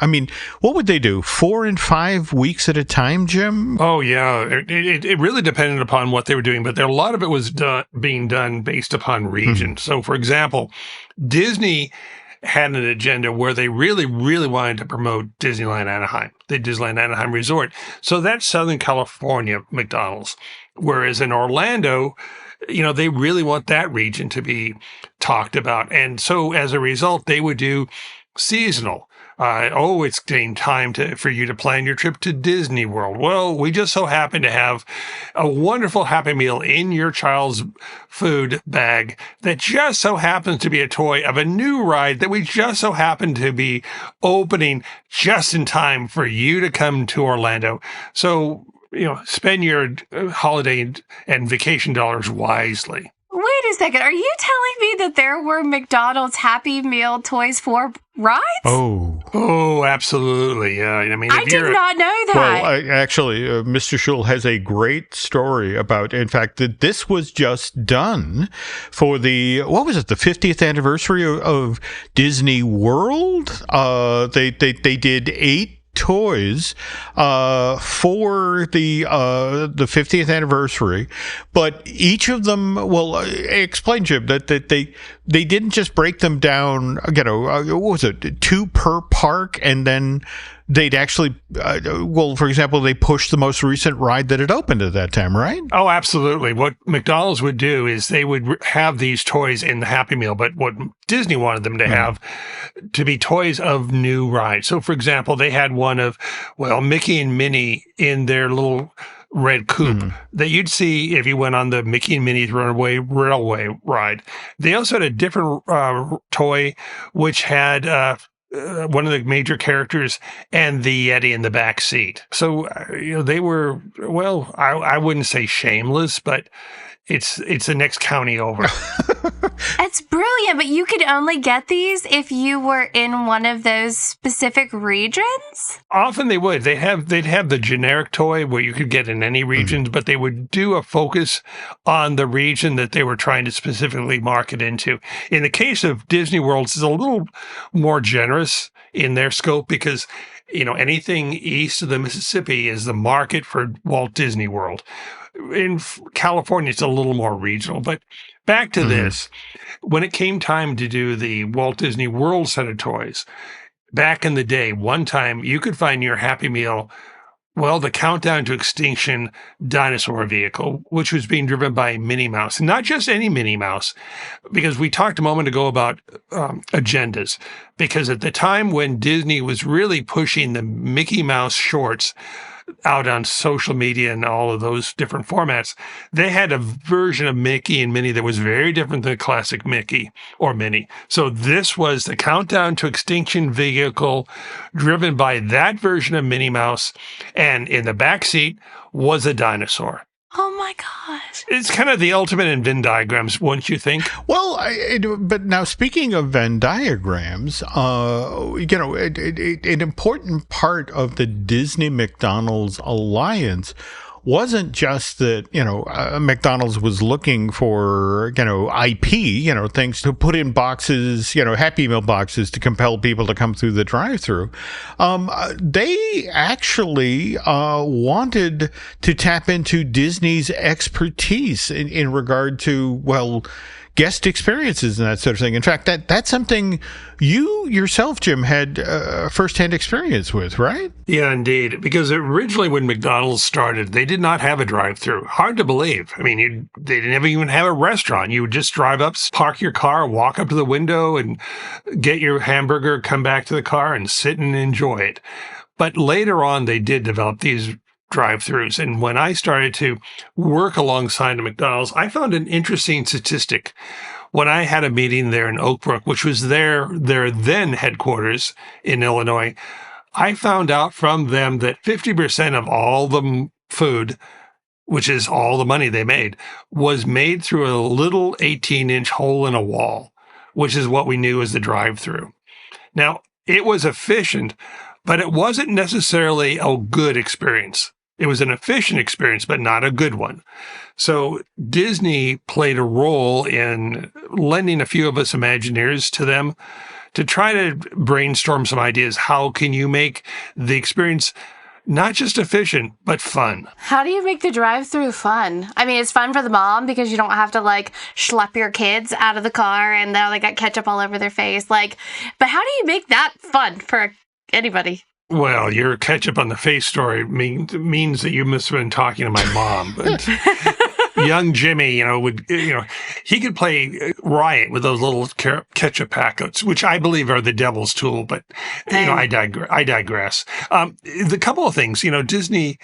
what would they do? 4 and 5 weeks at a time, Jim? Oh, yeah. It really depended upon what they were doing, but a lot of it was being done based upon region. So, for example, Disney had an agenda where they really, really wanted to promote Disneyland Anaheim, the Disneyland Anaheim Resort. So that's Southern California McDonald's. Whereas in Orlando, they really want that region to be talked about. And so as a result, they would do seasonal. It's getting time for you to plan your trip to Disney World. Well, we just so happen to have a wonderful Happy Meal in your child's food bag that just so happens to be a toy of a new ride that we just so happen to be opening just in time for you to come to Orlando. So, spend your holiday and vacation dollars wisely. Wait a second. Are you telling me that there were McDonald's Happy Meal toys for rides? Oh, absolutely. Yeah. I did not know that. Well, actually, Mr. Shull has a great story about, in fact, that this was just done for the 50th anniversary of Disney World. They did 8 toys for the 50th anniversary, but each of them, explain, Jim, that they didn't just break them down, what was it, 2 per park, and then they'd actually, for example, they pushed the most recent ride that had opened at that time, right? Oh, absolutely. What McDonald's would do is they would have these toys in the Happy Meal, but what Disney wanted them to have to be toys of new rides. So, for example, they had one of, Mickey and Minnie in their little red coupe that you'd see if you went on the Mickey and Minnie's Runaway Railway ride. They also had a different toy which had one of the major characters and the Yeti in the back seat. So, they were, I wouldn't say shameless, but it's the next county over. It's brilliant, but you could only get these if you were in one of those specific regions? Often they would. They'd have the generic toy where you could get in any regions, but they would do a focus on the region that they were trying to specifically market into. In the case of Disney World, it's a little more generous in their scope because anything east of the Mississippi is the market for Walt Disney World. In California, it's a little more regional. But back to this, when it came time to do the Walt Disney World set of toys, back in the day, one time you could find your Happy Meal, the Countdown to Extinction dinosaur vehicle, which was being driven by Minnie Mouse. Not just any Minnie Mouse, because we talked a moment ago about agendas. Because at the time when Disney was really pushing the Mickey Mouse shorts out on social media and all of those different formats, they had a version of Mickey and Minnie that was very different than the classic Mickey or Minnie. So this was the Countdown to Extinction vehicle driven by that version of Minnie Mouse, and in the back seat was a dinosaur. Oh my gosh. It's kind of the ultimate in Venn diagrams, wouldn't you think? Well, but now speaking of Venn diagrams, an important part of the Disney McDonald's alliance wasn't just that, McDonald's was looking for, IP, things to put in boxes, Happy Meal boxes to compel people to come through the drive-thru. They actually wanted to tap into Disney's expertise in regard to, guest experiences and that sort of thing. In fact, that's something you yourself, Jim, had firsthand experience with, right? Yeah, indeed. Because originally when McDonald's started, they did not have a drive-thru. Hard to believe. I mean, they didn't even have a restaurant. You would just drive up, park your car, walk up to the window and get your hamburger, come back to the car and sit and enjoy it. But later on, they did develop these drive-thrus. And when I started to work alongside of McDonald's, I found an interesting statistic. When I had a meeting there in Oak Brook, which was their then headquarters in Illinois, I found out from them that 50% of all the food, which is all the money they made, was made through a little 18-inch hole in a wall, which is what we knew as the drive-thru. Now, it was efficient, but it wasn't necessarily a good experience. It was an efficient experience, but not a good one. So Disney played a role in lending a few of us Imagineers to them to try to brainstorm some ideas. How can you make the experience not just efficient, but fun? How do you make the drive-thru fun? I mean, it's fun for the mom because you don't have to schlep your kids out of the car and now they got ketchup all over their face. But how do you make that fun for anybody? Well, your ketchup on the face story means that you must have been talking to my mom. But young Jimmy, he could play riot with those little ketchup packets, which I believe are the devil's tool. But I digress. The couple of things, Disney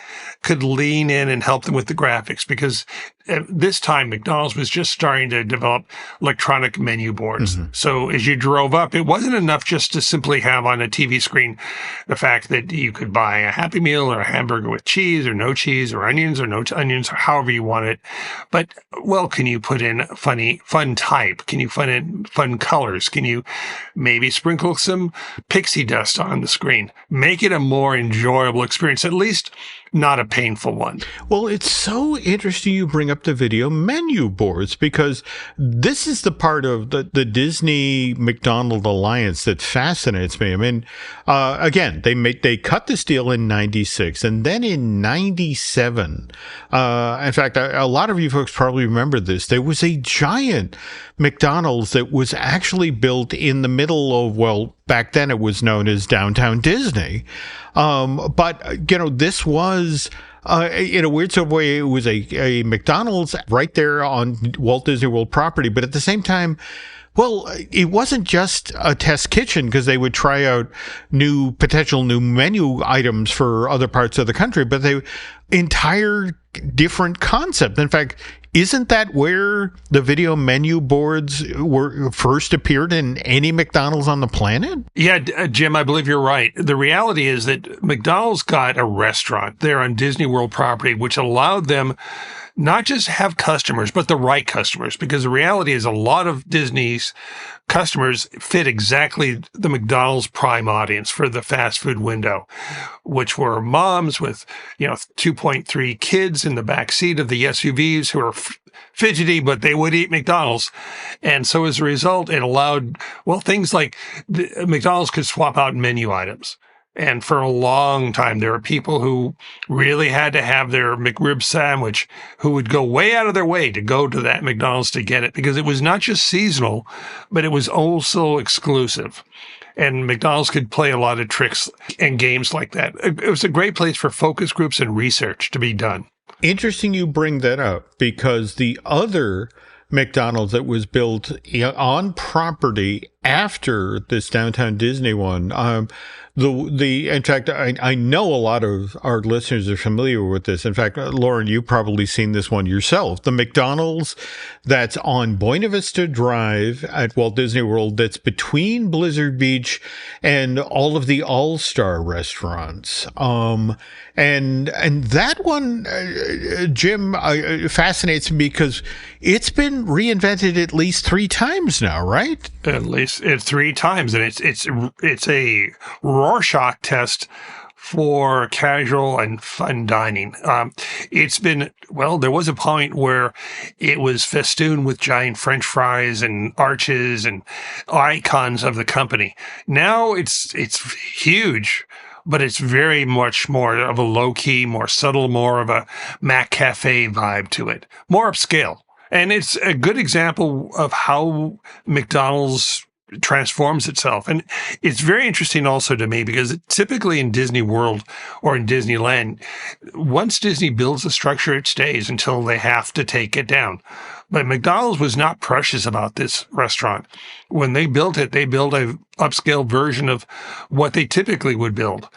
could lean in and help them with the graphics because at this time McDonald's was just starting to develop electronic menu boards. Mm-hmm. So as you drove up, it wasn't enough just to simply have on a TV screen the fact that you could buy a Happy Meal or a hamburger with cheese or no cheese or onions or no onions or however you want it. But, can you put in fun type? Can you put in fun colors? Can you maybe sprinkle some pixie dust on the screen? Make it a more enjoyable experience, at least not a painful one. Well, it's so interesting you bring up the video menu boards because this is the part of the Disney McDonald alliance that fascinates me. I mean, again, they cut this deal in 96 and then in 97. In fact, a lot of you folks probably remember this. There was a giant McDonald's that was actually built in the middle of, back then it was known as Downtown Disney. But this was, in a weird sort of way, it was a McDonald's right there on Walt Disney World property. But at the same time, it wasn't just a test kitchen because they would try out potential new menu items for other parts of the country, but entire different concept. In fact, isn't that where the video menu boards were first appeared in any McDonald's on the planet? Yeah, Jim, I believe you're right. The reality is that McDonald's got a restaurant there on Disney World property, which allowed them not just have customers, but the right customers, because the reality is a lot of Disney's customers fit exactly the McDonald's prime audience for the fast food window, which were moms with, 2.3 kids in the back seat of the SUVs who are fidgety, but they would eat McDonald's. And so as a result, it allowed, things like McDonald's could swap out menu items. And for a long time, there were people who really had to have their McRib sandwich who would go way out of their way to go to that McDonald's to get it because it was not just seasonal, but it was also exclusive. And McDonald's could play a lot of tricks and games like that. It was a great place for focus groups and research to be done. Interesting you bring that up because the other McDonald's that was built on property after this Downtown Disney one, in fact, I know a lot of our listeners are familiar with this. In fact, Lauren, you've probably seen this one yourself. The McDonald's that's on Buena Vista Drive at Walt Disney World that's between Blizzard Beach and all of the All-Star restaurants. And that one, Jim, fascinates me because it's been reinvented at least 3 times now, right? At least it's 3 times, and it's a Rorschach test for casual and fun dining. It's been, well, there was a point where it was festooned with giant French fries and arches and icons of the company. Now it's huge, but it's very much more of a low-key, more subtle, more of a Mac Cafe vibe to it, more upscale. And it's a good example of how McDonald's transforms itself. And it's very interesting also to me because typically in Disney World or in Disneyland, once Disney builds a structure, it stays until they have to take it down. But McDonald's was not precious about this restaurant. When they built it, they built an upscale version of what they typically would build.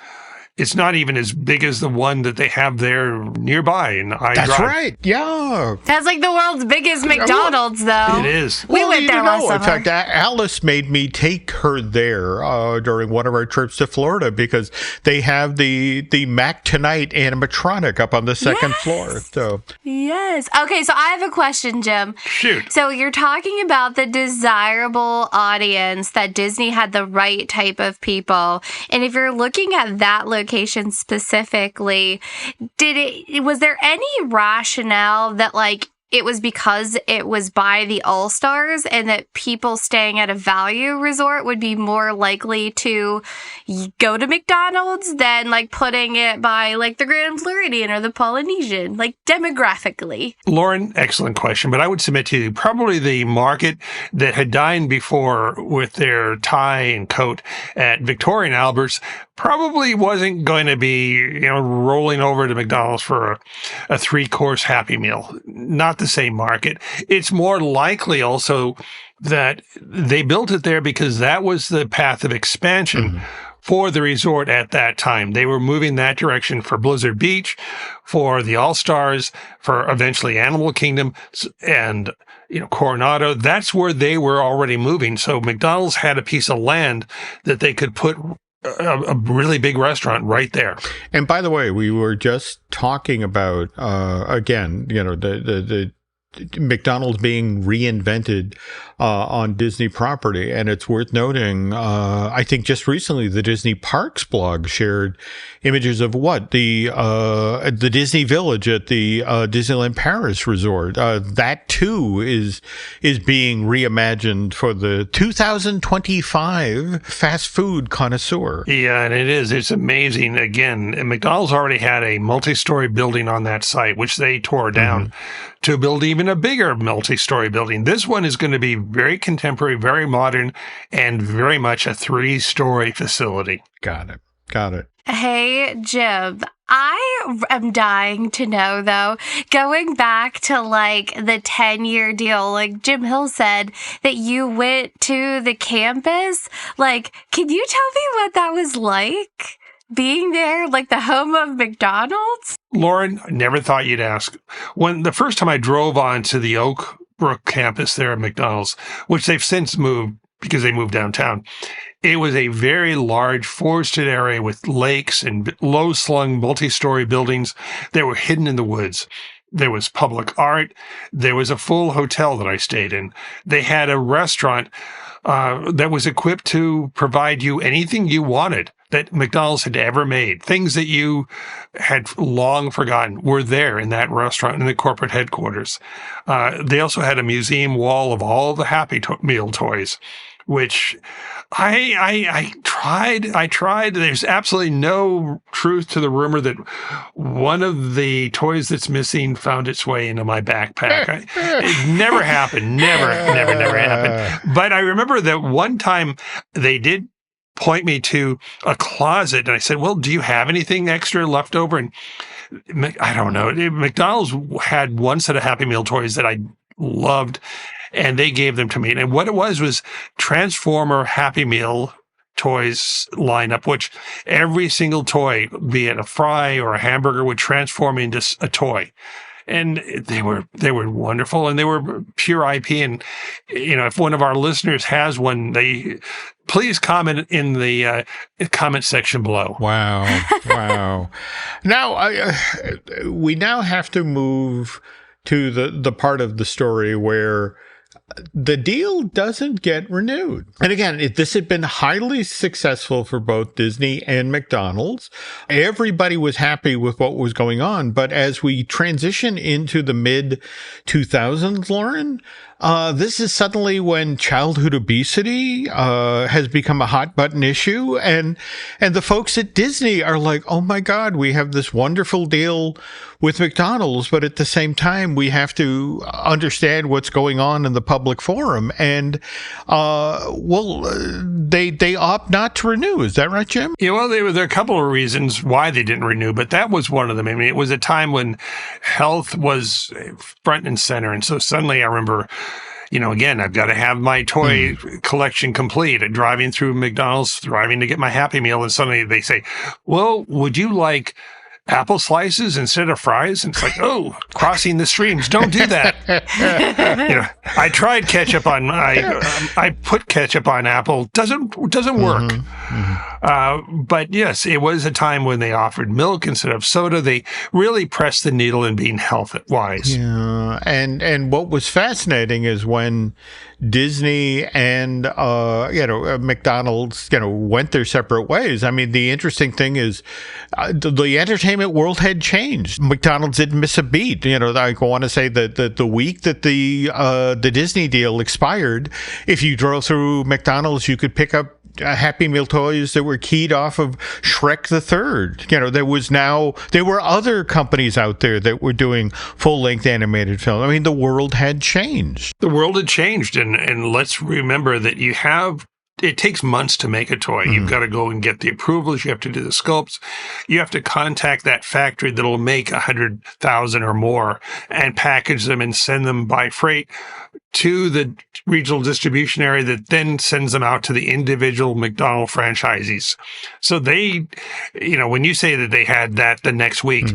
It's not even as big as the one that they have there nearby in I That's Drive. Right. Yeah. That's like the world's biggest McDonald's, though. It is. We went there last summer. In fact, Alice made me take her there during one of our trips to Florida because they have the Mac Tonight animatronic up on the second floor. So Yes. Okay, so I have a question, Jim. Shoot. So you're talking about the desirable audience, that Disney had the right type of people. And if you're looking at that location specifically, was there any rationale that like it was because it was by the All-Stars and that people staying at a value resort would be more likely to go to McDonald's than like putting it by like the Grand Floridian or the Polynesian, like demographically? Lauren, excellent question. But I would submit to you, probably the market that had dined before with their tie and coat at Victoria and Albert's probably wasn't going to be, rolling over to McDonald's for a 3-course Happy Meal. Not the same market. It's more likely also that they built it there because that was the path of expansion for the resort at that time. They were moving that direction for Blizzard Beach, for the All-Stars, for eventually Animal Kingdom, and Coronado. That's where they were already moving. So McDonald's had a piece of land that they could put a really big restaurant right there. And by the way, we were just talking about, again, the McDonald's being reinvented on Disney property. And it's worth noting, I think just recently, the Disney Parks blog shared images of the Disney Village at the Disneyland Paris Resort. That too is being reimagined for the 2025 fast food connoisseur. Yeah, and it is. It's amazing. Again, McDonald's already had a multi-story building on that site, which they tore down to build even a bigger multi-story building. This one is going to be very contemporary, very modern, and very much a 3-story facility. Got it. Hey, Jim, I am dying to know, though, going back to like the 10-year deal, like Jim Hill said that you went to the campus. Like, can you tell me what that was like? Being there, like the home of McDonald's? Lauren, I never thought you'd ask. When the first time I drove onto the Oak Brook campus there at McDonald's, which they've since moved because they moved downtown, it was a very large forested area with lakes and low-slung multi-story buildings that were hidden in the woods. There was public art. There was a full hotel that I stayed in. They had a restaurant that was equipped to provide you anything you wanted that McDonald's had ever made. Things that you had long forgotten were there in that restaurant in the corporate headquarters. They also had a museum wall of all the Happy Meal toys, which I tried. There's absolutely no truth to the rumor that one of the toys that's missing found its way into my backpack. It never happened. Never happened. But I remember that one time they did point me to a closet, and I said, well, do you have anything extra left over? And I don't know. McDonald's had one set of Happy Meal toys that I loved, and they gave them to me. And what it was Transformer Happy Meal toys lineup, which every single toy, be it a fry or a hamburger, would transform into a toy. And they were wonderful, and they were pure IP. And, if one of our listeners has one, please comment in the comment section below. Wow. Now, we now have to move to the part of the story where the deal doesn't get renewed. And again, this had been highly successful for both Disney and McDonald's. Everybody was happy with what was going on. But as we transition into the mid-2000s, Lauren, this is suddenly when childhood obesity has become a hot button issue. And the folks at Disney are like, oh my God, we have this wonderful deal with McDonald's, but at the same time, we have to understand what's going on in the public forum. And, they opt not to renew. Is that right, Jim? Yeah, well, there are a couple of reasons why they didn't renew, but that was one of them. I mean, it was a time when health was front and center. And so suddenly I remember, again, I've got to have my toy collection complete. And driving through McDonald's, driving to get my Happy Meal, and suddenly they say, well, would you like apple slices instead of fries? And it's like, oh, crossing the streams. Don't do that. I tried ketchup on, I put ketchup on apple. Doesn't work. But yes, it was a time when they offered milk instead of soda. They really pressed the needle in being health-wise. Yeah. And what was fascinating is when Disney and, McDonald's, went their separate ways. I mean, the interesting thing is the entertainment world had changed. McDonald's didn't miss a beat. I want to say that the week that the Disney deal expired, if you drove through McDonald's, you could pick up Happy Meal toys that were keyed off of Shrek the Third. There were other companies out there that were doing full-length animated film. I mean, the world had changed. The world had changed, and let's remember that it takes months to make a toy. You've got to go and get the approvals. You have to do the sculpts. You have to contact that factory that'll make 100,000 or more and package them and send them by freight to the regional distribution area that then sends them out to the individual McDonald's franchisees. So they, when you say that they had that the next week,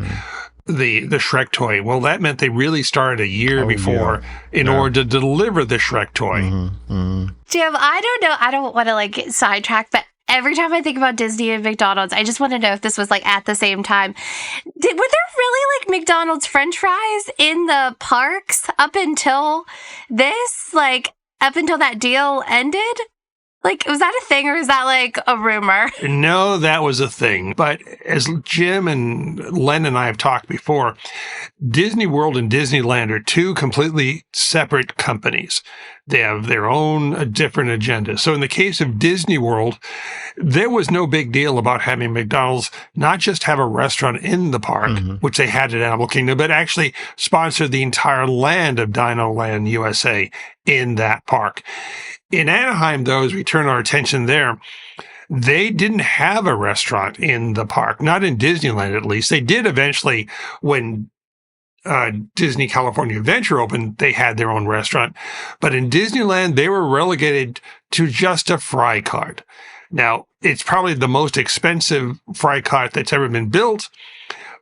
the Shrek toy, well, that meant they really started a year before in order to deliver the Shrek toy. Jim, I don't know. I don't want to get sidetracked, but every time I think about Disney and McDonald's, I just want to know if this was at the same time. Were there really McDonald's French fries in the parks up until this? Up until that deal ended? Was that a thing, or is that a rumor? No, that was a thing. But as Jim and Len and I have talked before, Disney World and Disneyland are two completely separate companies. They have their own different agenda. So in the case of Disney World, there was no big deal about having McDonald's not just have a restaurant in the park, which they had at Animal Kingdom, but actually sponsor the entire land of Dino Land USA in that park. In Anaheim, though, as we turn our attention there, they didn't have a restaurant in the park, not in Disneyland at least. They did eventually when Disney California Adventure opened, they had their own restaurant. But in Disneyland, they were relegated to just a fry cart. Now, it's probably the most expensive fry cart that's ever been built.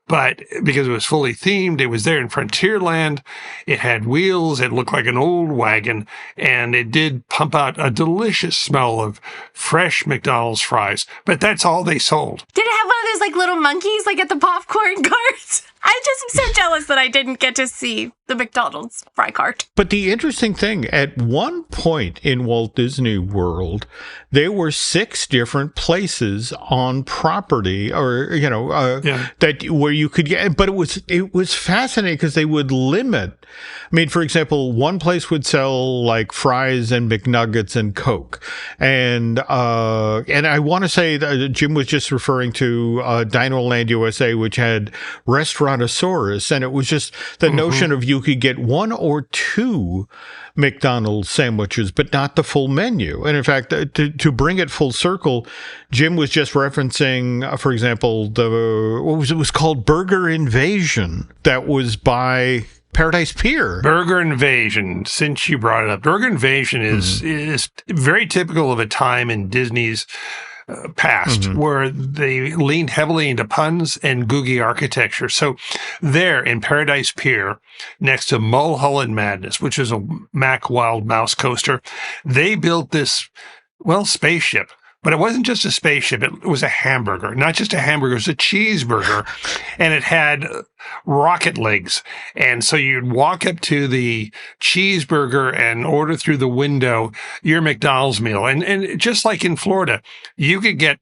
But because it was fully themed, it was there in Frontierland. It had wheels. It looked like an old wagon. And it did pump out a delicious smell of fresh McDonald's fries. But that's all they sold. Did it have one of those little monkeys at the popcorn carts? I just am so jealous that I didn't get to see the McDonald's fry cart. But the interesting thing, at one point in Walt Disney World, there were 6 different places on property, or that where you could get. But it was fascinating because they would limit. I mean, for example, one place would sell fries and McNuggets and Coke, and I want to say that Jim was just referring to Dino Land USA, which had Restaurantosaurus, and it was just the notion of you could get 1 or 2 McDonald's sandwiches, but not the full menu. And in fact, to bring it full circle, Jim was just referencing, for example, it was called Burger Invasion. That was by Paradise Pier. Burger Invasion, since you brought it up. Burger Invasion is very typical of a time in Disney's past where they leaned heavily into puns and googie architecture. So there in Paradise Pier, next to Mulholland Madness, which is a Mack Wild Mouse coaster, they built this, spaceship But it wasn't just a spaceship. It was a hamburger. Not just a hamburger, it was a cheeseburger. And it had rocket legs. And so you'd walk up to the cheeseburger and order through the window your McDonald's meal. And just like in Florida, you could get,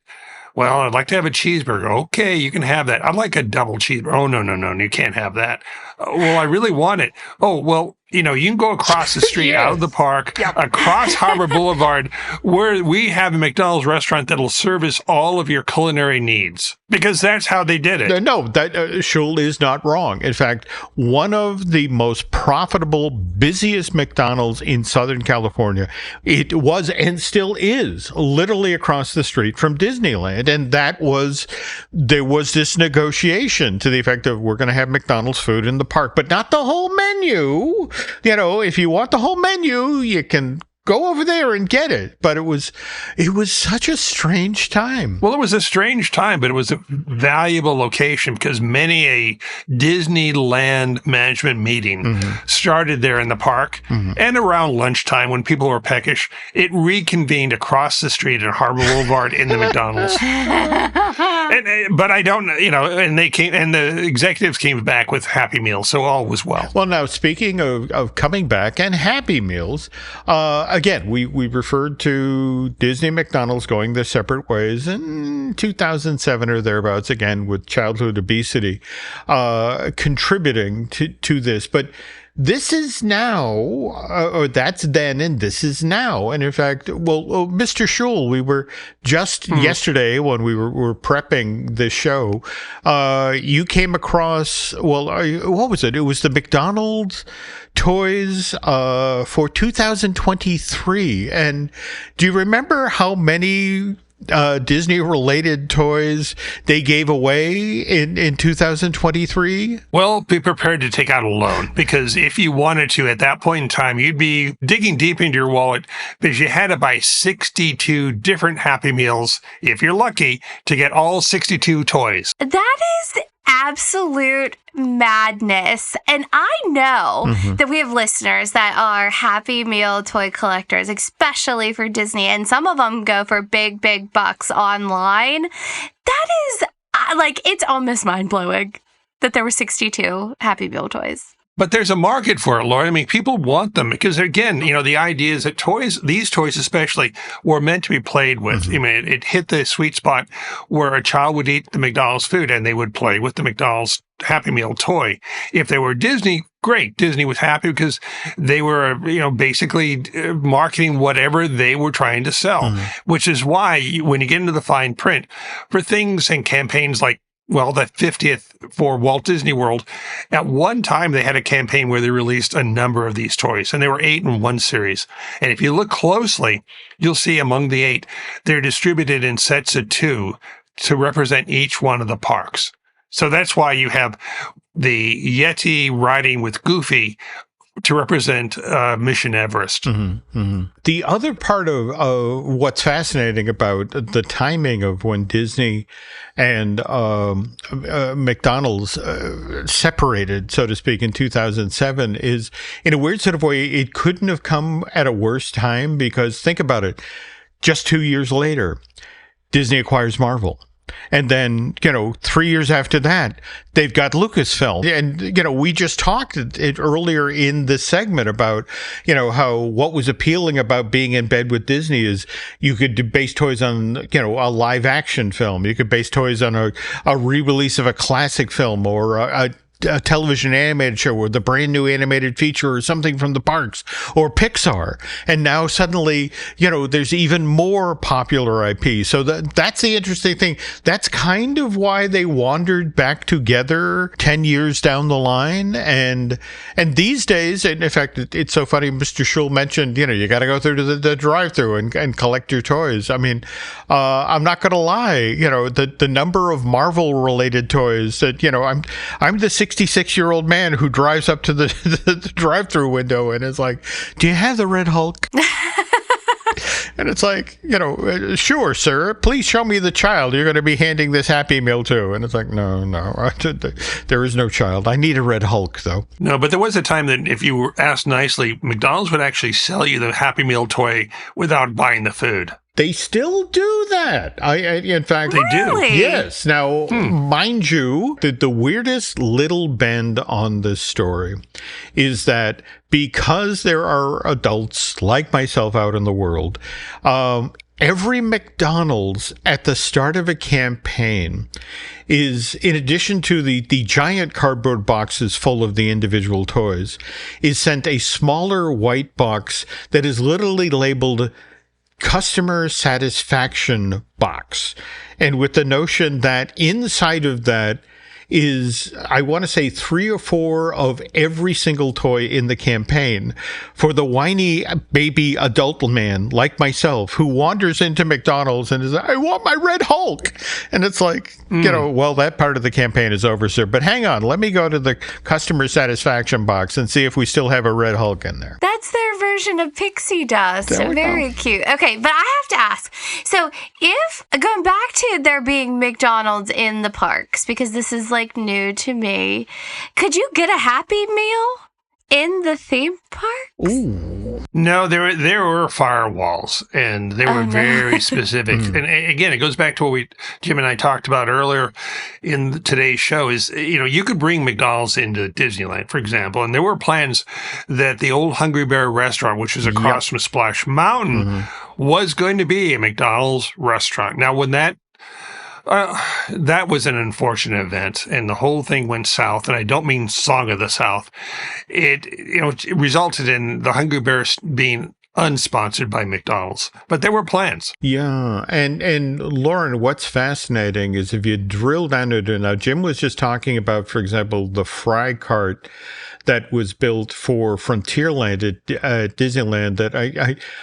well, I'd like to have a cheeseburger. Okay, you can have that. I'd like a double cheeseburger. Oh, no, you can't have that. Well, I really want it. Oh, well, you can go across the street Yes. out of the park, across Harbor Boulevard, where we have a McDonald's restaurant that'll service all of your culinary needs. Because that's how they did it. No, that Shull is not wrong. In fact, one of the most profitable, busiest McDonald's in Southern California, it was and still is literally across the street from Disneyland. And there was this negotiation to the effect of, we're going to have McDonald's food in the park, but not the whole menu. If you want the whole menu, you can go over there and get it. But it was such a strange time. Well, it was a strange time, but it was a valuable location because many a Disneyland management meeting started there in the park. And around lunchtime, when people were peckish, it reconvened across the street at Harbor Boulevard in the McDonald's. But I don't, and they came, and the executives came back with Happy Meals, so all was well. Well, now, speaking of coming back and Happy Meals, again, we referred to Disney McDonald's going their separate ways in 2007 or thereabouts, again, with childhood obesity contributing to this. But this is now, or that's then, and this is now. And in fact, Mr. Shull, we were just yesterday when we were prepping this show, you came across, what was it? It was the McDonald's toys for 2023. And do you remember how many Disney-related toys they gave away in 2023? Well, be prepared to take out a loan, because if you wanted to, at that point in time, you'd be digging deep into your wallet because you had to buy 62 different Happy Meals, if you're lucky, to get all 62 toys. That is absolute madness. And I know that we have listeners that are Happy Meal toy collectors, especially for Disney. And some of them go for big, big bucks online. That is it's almost mind blowing that there were 62 Happy Meal toys. But there's a market for it, Lauren. I mean, people want them because, again, the idea is that these toys especially, were meant to be played with. I mean, it hit the sweet spot where a child would eat the McDonald's food and they would play with the McDonald's Happy Meal toy. If they were Disney, great. Disney was happy because they were, basically marketing whatever they were trying to sell, which is why when you get into the fine print for things and campaigns like, the 50th for Walt Disney World, at one time they had a campaign where they released a number of these toys, and there were 8 in one series. And if you look closely, you'll see among the 8, they're distributed in sets of 2 to represent each one of the parks. So that's why you have the Yeti riding with Goofy to represent Mission Everest. The other part of what's fascinating about the timing of when Disney and McDonald's separated, so to speak, in 2007 is, in a weird sort of way, it couldn't have come at a worse time, because think about it. Just 2 years later, Disney acquires Marvel. And then, 3 years after that, they've got Lucasfilm. And, we just talked earlier in the segment about, how what was appealing about being in bed with Disney is you could base toys on, a live action film. You could base toys on a re-release of a classic film or a television animated show or the brand new animated feature or something from the parks or Pixar. And now suddenly, there's even more popular IP. So that's the interesting thing. That's kind of why they wandered back together 10 years down the line. And these days, and in fact, it's so funny, Mr. Shull mentioned, you got to go through to the drive-through and collect your toys. I mean, I'm not going to lie, the number of Marvel related toys that, I'm the 66-year-old man who drives up to the drive-through window and is like, do you have the Red Hulk? And it's like, sure, sir, please show me the child you're going to be handing this Happy Meal to. And it's like, no, there is no child. I need a Red Hulk, though. No, but there was a time that if you were asked nicely, McDonald's would actually sell you the Happy Meal toy without buying the food. They still do that. In fact, they do. Yes. Now, mind you, the weirdest little bend on this story is that because there are adults like myself out in the world, every McDonald's at the start of a campaign is, in addition to the giant cardboard boxes full of the individual toys, is sent a smaller white box that is literally labeled customer satisfaction box. And with the notion that inside of that is, I want to say, 3 or 4 of every single toy in the campaign for the whiny baby adult man like myself who wanders into McDonald's and is like, I want my Red Hulk. And it's like, well, that part of the campaign is over, sir. But hang on, let me go to the customer satisfaction box and see if we still have a Red Hulk in there. That's their version of pixie dust. Very cute. Okay, but I have to ask. So if, going back to there being McDonald's in the parks, because this is like new to me, could you get a Happy Meal in the theme parks? Ooh. No, there were firewalls, and they were very specific. And again, it goes back to what Jim and I talked about earlier in today's show is, you could bring McDonald's into Disneyland, for example, and there were plans that the old Hungry Bear restaurant, which is across from Splash Mountain, was going to be a McDonald's restaurant. Now, when that was an unfortunate event, and the whole thing went south. And I don't mean Song of the South. It resulted in the Hungry Bears being unsponsored by McDonald's, but there were plans. Yeah, and Lauren, what's fascinating is if you drill down into it. Now, Jim was just talking about, for example, the fry cart that was built for Frontierland at Disneyland. That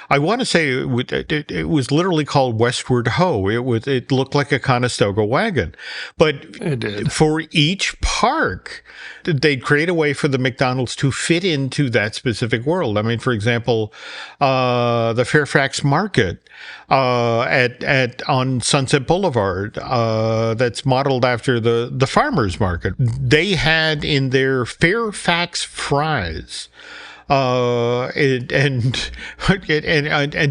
I want to say it was literally called Westward Ho. It looked like a Conestoga wagon, but it did. For each park, they'd create a way for the McDonald's to fit into that specific world. I mean, for example, the Fairfax Market on Sunset Boulevard, that's modeled after the farmers market. They had in their Fairfax fries. And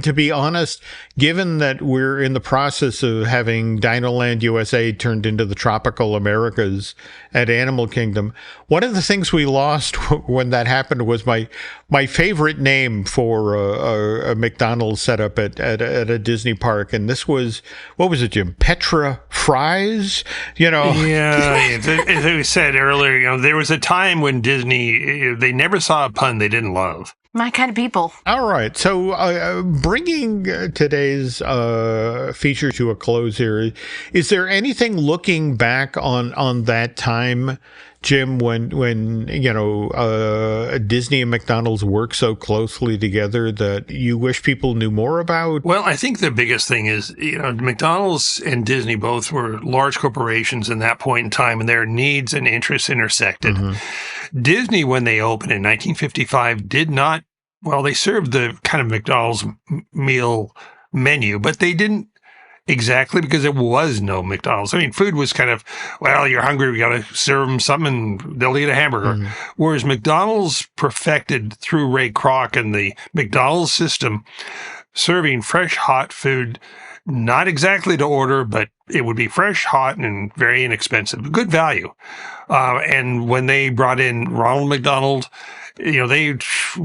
to be honest, given that we're in the process of having Dinoland USA turned into the Tropical Americas at Animal Kingdom, one of the things we lost when that happened was my favorite name for a McDonald's setup at a Disney park. And this was, what was it, Jim? Petra Fries? Yeah, as we said earlier, there was a time when Disney, they never saw a pun they didn't love. My kind of people. All right. So bringing today's feature to a close here, is there anything looking back on that time, Jim, when Disney and McDonald's work so closely together that you wish people knew more about? Well, I think the biggest thing is, McDonald's and Disney both were large corporations in that point in time, and their needs and interests intersected. Disney, when they opened in 1955, did not, they served the kind of McDonald's meal menu, but they didn't exactly, because there was no McDonald's. I mean, food was kind of, you're hungry, we got to serve them something, and they'll eat a hamburger. Whereas McDonald's perfected through Ray Kroc and the McDonald's system, serving fresh, hot food, not exactly to order, but it would be fresh, hot, and very inexpensive. Good value. And when they brought in Ronald McDonald, they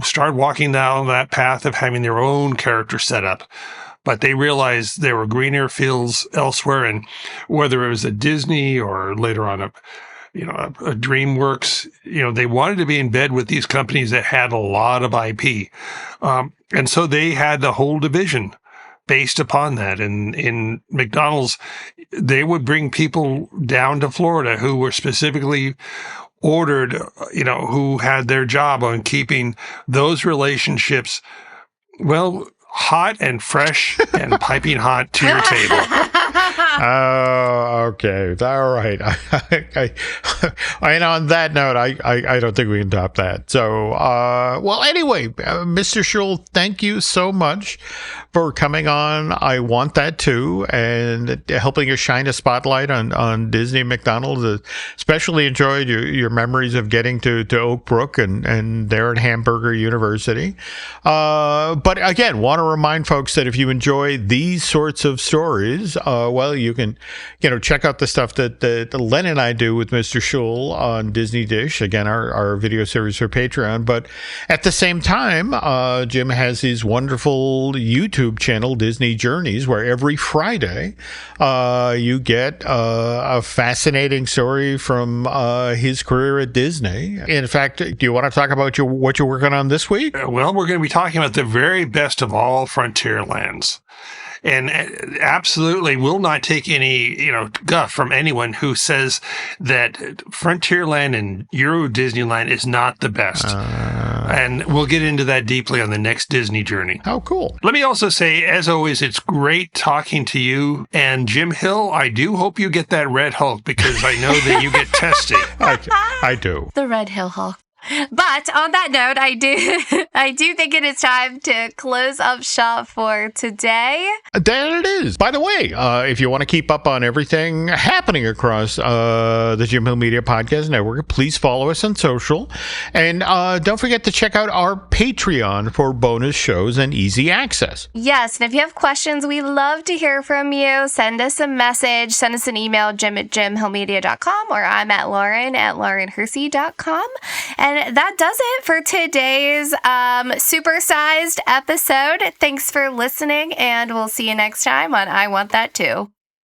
started walking down that path of having their own character set up. But they realized there were greener fields elsewhere, and whether it was a Disney or later on a DreamWorks, they wanted to be in bed with these companies that had a lot of IP. And so they had the whole division based upon that. And in McDonald's, they would bring people down to Florida who were specifically ordered, who had their job on keeping those relationships, hot and fresh and piping hot to your table. Oh, okay. All right. And on that note, I don't think we can top that. So, well, anyway, Mr. Shull, thank you so much for coming on. I Want That Too, and helping us shine a spotlight on Disney McDonald's. Especially enjoyed your memories of getting to Oak Brook and there at Hamburger University. But again, want to remind folks that if you enjoy these sorts of stories, well, you can, check out the stuff that Len and I do with Mr. Shull on Disney Dish. Again, our video series for Patreon. But at the same time, Jim has his wonderful YouTube channel, Disney Journeys, where every Friday you get a fascinating story from his career at Disney. In fact, do you want to talk about what you're working on this week? Well, we're going to be talking about the very best of all Frontierlands. And absolutely will not take any, guff from anyone who says that Frontierland and Euro Disneyland is not the best. And we'll get into that deeply on the next Disney journey. How cool. Let me also say, as always, it's great talking to you. And Jim Hill, I do hope you get that Red Hulk, because I know that you get testy. I do. The Red Hill Hulk. But on that note, I do think it is time to close up shop for today. There it is. By the way, if you want to keep up on everything happening across the Jim Hill Media Podcast Network, please follow us on social. And don't forget to check out our Patreon for bonus shows and easy access. Yes, and if you have questions, we love to hear from you. Send us a message. Send us an email, jim@jimhillmedia.com, or I'm at laurenhersey.com. And that does it for today's supersized episode. Thanks for listening, and we'll see you next time on I Want That Too.